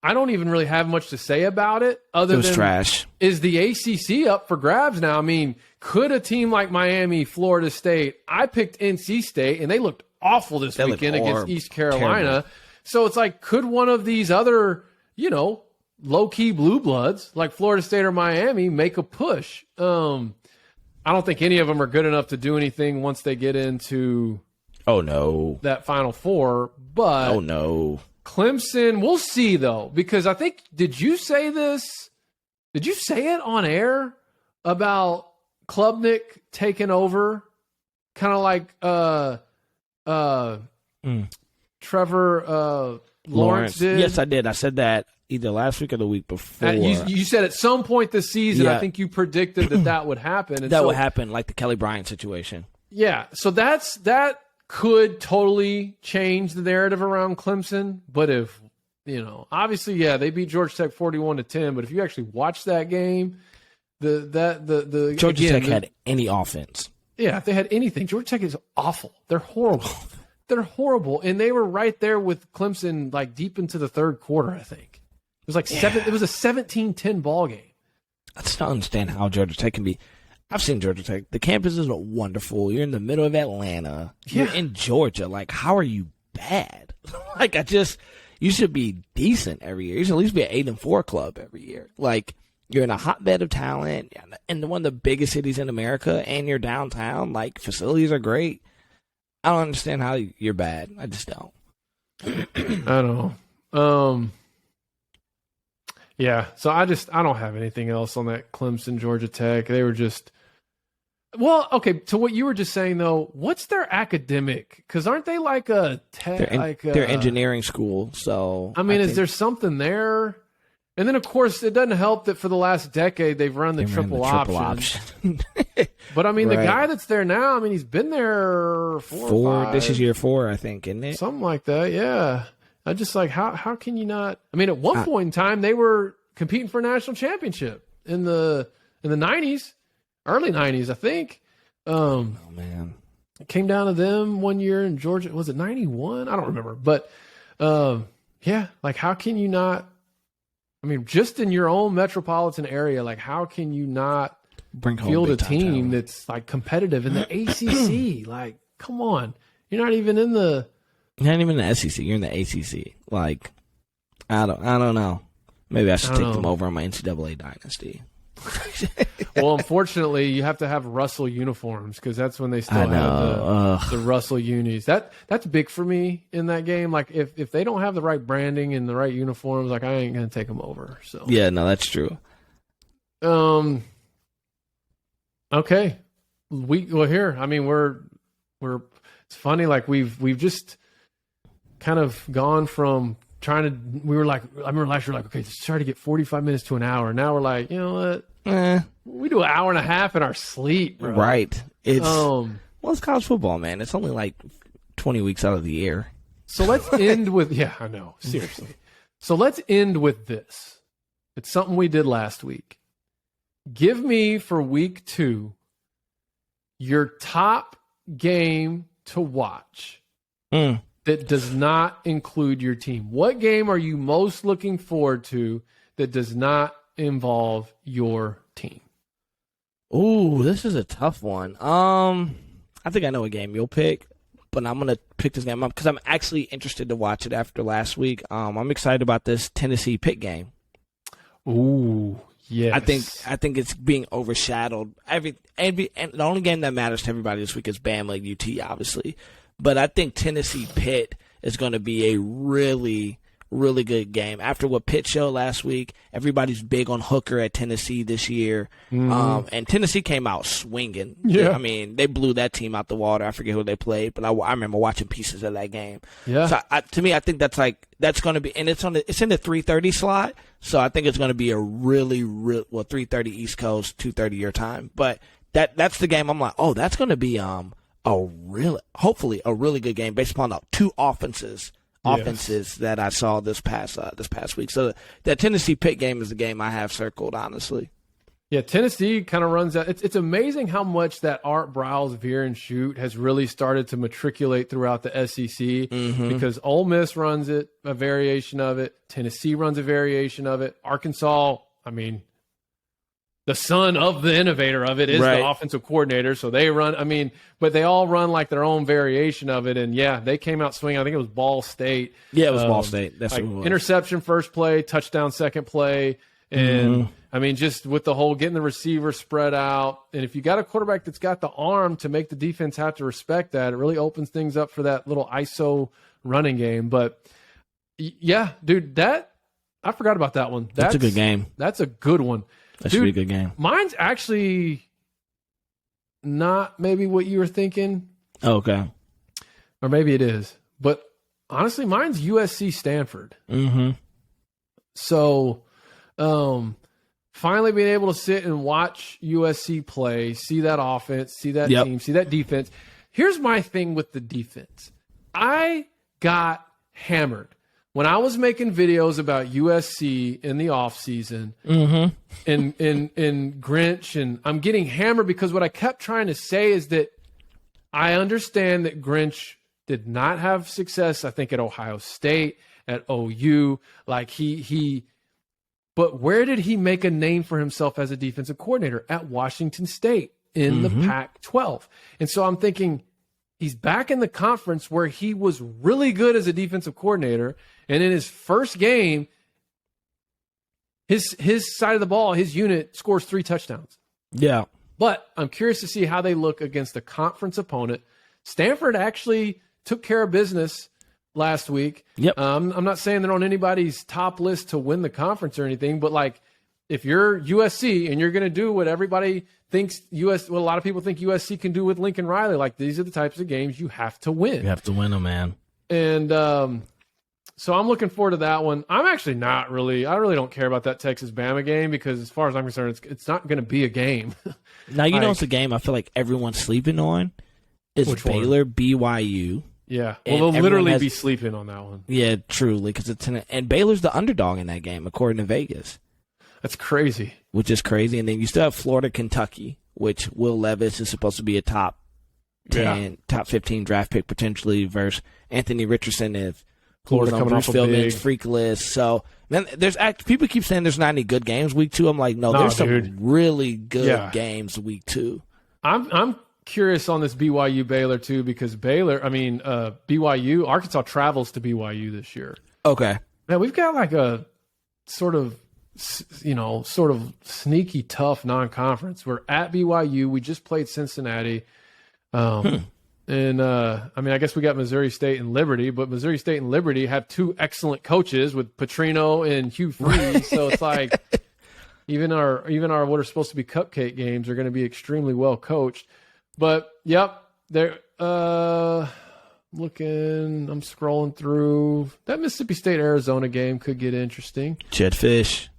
I don't even really have much to say about it other than trash. Is the ACC up for grabs now? I mean, could a team like Miami, Florida State, I picked NC State, and they looked awful this weekend against East Carolina. Terrible. So it's like, could one of these other, low-key blue bloods like Florida State or Miami make a push? I don't think any of them are good enough to do anything once they get into that Final Four. But Clemson, we'll see, though, because I think, did you say this? Did you say it on air about Klubnik taking over? Kind of like Trevor Lawrence did? Yes, I did. I said that either last week or the week before. You said at some point this season, I think you predicted that would happen. And that would happen, like the Kelly Bryant situation. Yeah, so that could totally change the narrative around Clemson. But if, obviously, they beat Georgia Tech 41-10. But if you actually watch that game, the Georgia Tech had any offense. if they had anything, Georgia Tech is awful. They're horrible. They're horrible, and they were right there with Clemson, like deep into the third quarter. I think it was like It was a 17-10 ball game. I just don't understand how Georgia Tech can be. I've seen Georgia Tech. The campus is wonderful. You're in the middle of Atlanta. You're in Georgia. Like, how are you bad? Like, you should be decent every year. You should at least be an 8-4 club every year. Like, you're in a hotbed of talent in one of the biggest cities in America, and you're downtown. Like, facilities are great. I don't understand how you're bad. I just don't. I don't know. Yeah, so I don't have anything else on that Clemson, Georgia Tech. They were just well, okay. To what you were just saying though, what's their academic? Because aren't they like a tech? They're engineering school. So I mean, is there something there? And then of course, it doesn't help that for the last decade they've run the triple option. But I mean, the guy that's there now, I mean, he's been there four. This is year 4, I think, isn't it? Something like that. Yeah. I just like how can you not? I mean, at one point in time, they were competing for a national championship in the 90s, early 90s, I think. Oh man, it came down to them one year in Georgia. Was it 91? I don't remember, but yeah, like how can you not? I mean, just in your own metropolitan area, like how can you not field a team that's like competitive in the ACC? Like, come on, you're not even in the. You're not even in the SEC. You're in the ACC. Like, I don't know. Maybe I should take them over on my NCAA dynasty. Well, unfortunately, you have to have Russell uniforms because that's when they still have the Russell unis. That's big for me in that game. Like, if they don't have the right branding and the right uniforms, like I ain't gonna take them over. So yeah, no, that's true. Okay, here. I mean, we're. It's funny. Like we've just kind of gone from trying to, we were like, I remember last year, like, okay, let's try to get 45 minutes to an hour. Now we're like, you know what? We do an hour and a half in our sleep, bro. Right. It's, it's college football, man. It's only like 20 weeks out of the year. So let's end with, yeah, I know, seriously. So let's end with this. It's something we did last week. Give me for week 2 your top game to watch that does not include your team. What game are you most looking forward to that does not involve your team? Ooh, this is a tough one. I think I know a game you'll pick, but I'm going to pick this game up because I'm actually interested to watch it after last week. I'm excited about this Tennessee Pitt game. Ooh, yes. I think it's being overshadowed. And the only game that matters to everybody this week is Bama UT, obviously. But I think Tennessee Pitt is going to be a really, really good game. After what Pitt showed last week, everybody's big on Hooker at Tennessee this year. And Tennessee came out swinging. Yeah. I mean, they blew that team out the water. I forget who they played, but I remember watching pieces of that game. Yeah. So to me, I think that's going to be, and it's in the 3:30 slot. So I think it's going to be a really, 3:30 East Coast, 2:30 your time. But that's the game. I'm like, oh, that's going to be hopefully a really good game based upon the two offenses that I saw this past week. So that Tennessee Pitt game is the game I have circled, honestly. Yeah, Tennessee kind of runs out. It's amazing how much that Art Briles veer and shoot has really started to matriculate throughout the SEC because Ole Miss runs it, a variation of it. Tennessee runs a variation of it. Arkansas, I mean, the son of the innovator of it is the offensive coordinator. So they run, but they all run like their own variation of it. And yeah, they came out swinging. I think it was Ball State. Yeah, it was Ball State. That's like what it was. Interception first play, touchdown second play. And just with the whole getting the receiver spread out. And if you got a quarterback that's got the arm to make the defense have to respect that, it really opens things up for that little ISO running game. But yeah, dude, I forgot about that one. That's a good game. That's a good one. That should be a good game. Mine's actually not maybe what you were thinking. Oh, okay. Or maybe it is. But honestly, mine's USC Stanford. So finally being able to sit and watch USC play, see that offense, see that team, see that defense. Here's my thing with the defense. I got hammered when I was making videos about USC in the offseason and Grinch, and I'm getting hammered because what I kept trying to say is that I understand that Grinch did not have success, I think, at Ohio State, at OU. Like but where did he make a name for himself as a defensive coordinator? At Washington State in the Pac-12. And so I'm thinking, he's back in the conference where he was really good as a defensive coordinator. And in his first game, his side of the ball, his unit scores 3 touchdowns. Yeah. But I'm curious to see how they look against a conference opponent. Stanford actually took care of business last week. Yep. I'm not saying they're on anybody's top list to win the conference or anything, but like if you're USC and you're going to do what everybody thinks what a lot of people think USC can do with Lincoln Riley, like these are the types of games you have to win. You have to win them, man. And so I'm looking forward to that one. I'm actually I really don't care about that Texas-Bama game because as far as I'm concerned, it's not going to be a game. Now, you know it's a game I feel like everyone's sleeping on is Baylor BYU. Yeah, well, they'll literally be sleeping on that one. Yeah, truly, because and Baylor's the underdog in that game, according to Vegas. That's crazy. Which is crazy. And then you still have Florida, Kentucky, which Will Levis is supposed to be a top 10, top 15 draft pick potentially versus Anthony Richardson if Florida coming off a big freak list. So man, people keep saying there's not any good games week 2. I'm like, no, there's some really good games week 2. I'm curious on this BYU Baylor too because BYU Arkansas travels to BYU this year. Okay, man, we've got like a sort of sneaky tough non-conference. We're at BYU. We just played Cincinnati. And, I guess we got Missouri State and Liberty, but Missouri State and Liberty have 2 excellent coaches with Petrino and Hugh Freeze. So it's like even our what are supposed to be cupcake games are going to be extremely well coached. But, yep, they're I'm scrolling through. That Mississippi State-Arizona game could get interesting. Chet Fish.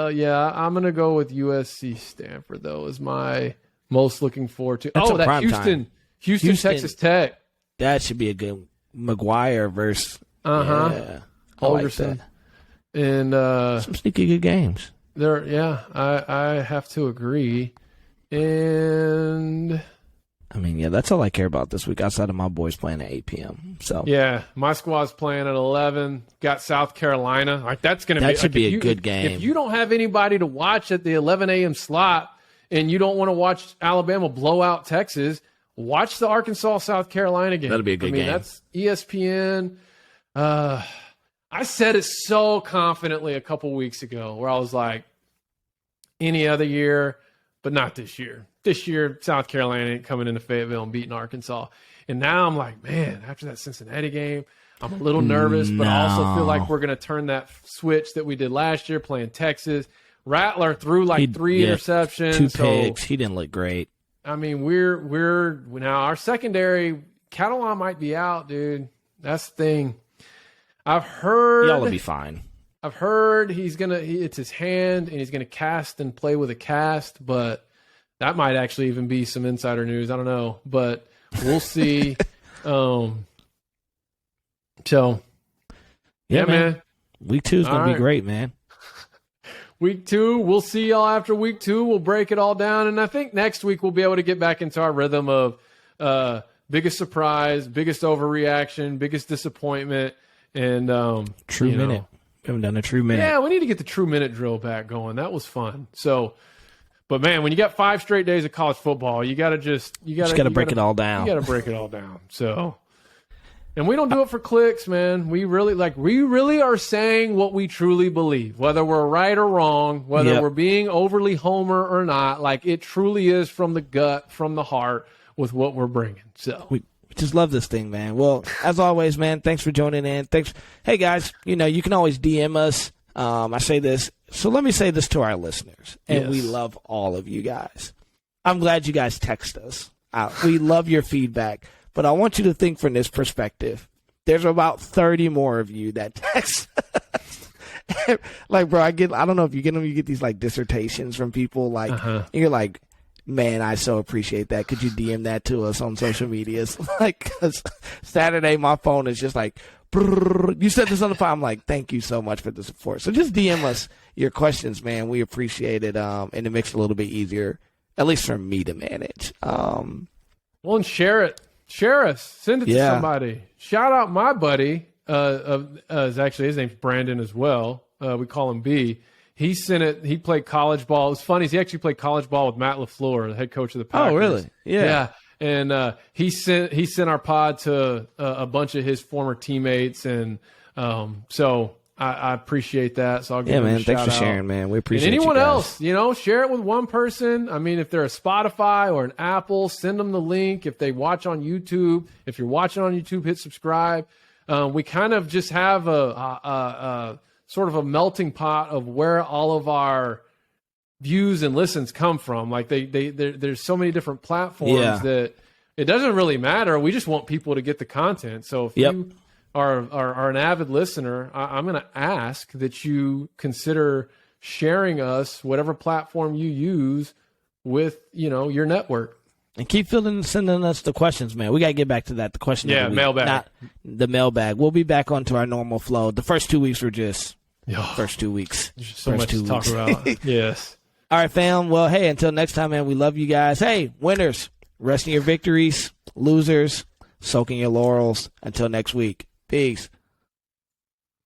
Yeah, I'm gonna go with USC Stanford though is my most looking forward to. That's that Houston Texas Tech. That should be a good McGuire versus Holgerson. And some sneaky good games. I have to agree. And that's all I care about this week outside of my boys playing at 8 p.m. So yeah, my squad's playing at 11. Got South Carolina. Like that should be a good game. If you don't have anybody to watch at the 11 a.m. slot and you don't want to watch Alabama blow out Texas, watch the Arkansas South Carolina game. That'll be a good game. That's ESPN. I said it so confidently a couple weeks ago where I was like, any other year, but not this year. This year, South Carolina ain't coming into Fayetteville and beating Arkansas. And now I'm like, man, after that Cincinnati game, I'm a little nervous, but I also feel like we're going to turn that switch that we did last year playing Texas. Rattler threw 3 interceptions. 2 picks. He didn't look great. We're now our secondary, Catalan might be out, dude. That's the thing. I've heard y'all will be fine. I've heard it's his hand and he's going to cast and play with a cast, but that might actually even be some insider news. I don't know, but we'll see. So, yeah, man. Week 2 is going to be great, man. Week 2, we'll see y'all after week 2. We'll break it all down, and I think next week we'll be able to get back into our rhythm of biggest surprise, biggest overreaction, biggest disappointment, and true minute. We haven't done a true minute. Yeah, we need to get the true minute drill back going. That was fun. So, but man, when you got 5 straight days of college football, you got to break it all down. You got to break it all down. So, and we don't do it for clicks, man. We really are saying what we truly believe, whether we're right or wrong, whether we're being overly homer or not. Like it truly is from the gut, from the heart, with what we're bringing. So we just love this thing, man. Well, as always, man, thanks for joining in. Thanks. Hey, guys, you can always DM us. I say this. So let me say this to our listeners. And we love all of you guys. I'm glad you guys text us. We love your feedback. But I want you to think from this perspective. There's about 30 more of you that text us. Like, bro, I don't know if you get them. You get these, like, dissertations from people. Like, and you're like, Man, I so appreciate that. Could you DM that to us on social medias? Like, 'cause Saturday, my phone is just like, brrr. You said this on the phone. I'm like, thank you so much for the support. So just DM us your questions, man. We appreciate it. And it makes it a little bit easier, at least for me to manage. Well, and share it. Share us. Send it to somebody. Shout out my buddy. Actually, his name's Brandon as well. We call him B. He sent it. He played college ball. It was funny. He actually played college ball with Matt LaFleur, the head coach of the Packers. Oh, really? Yeah. And he sent our pod to a bunch of his former teammates, and so I appreciate that. So I'll give him a shout thanks for out. Sharing, man. We appreciate and anyone you guys. else, share it with one person. I mean, if they're a Spotify or an Apple, send them the link. If they watch on YouTube, if you're watching on YouTube, hit subscribe. We kind of just have a sort of a melting pot of where all of our views and listens come from. Like there's so many different platforms that it doesn't really matter. We just want people to get the content. So if you are an avid listener, I'm going to ask that you consider sharing us, whatever platform you use, with your network. And keep sending us the questions, man. We got to get back to that. The question. Yeah, mailbag. Not the mailbag. We'll be back onto our normal flow. The first 2 weeks were just first 2 weeks. There's so much to talk about. Yes. All right, fam. Well, hey, until next time, man, we love you guys. Hey, winners, rest in your victories. Losers, soak in your laurels. Until next week. Peace.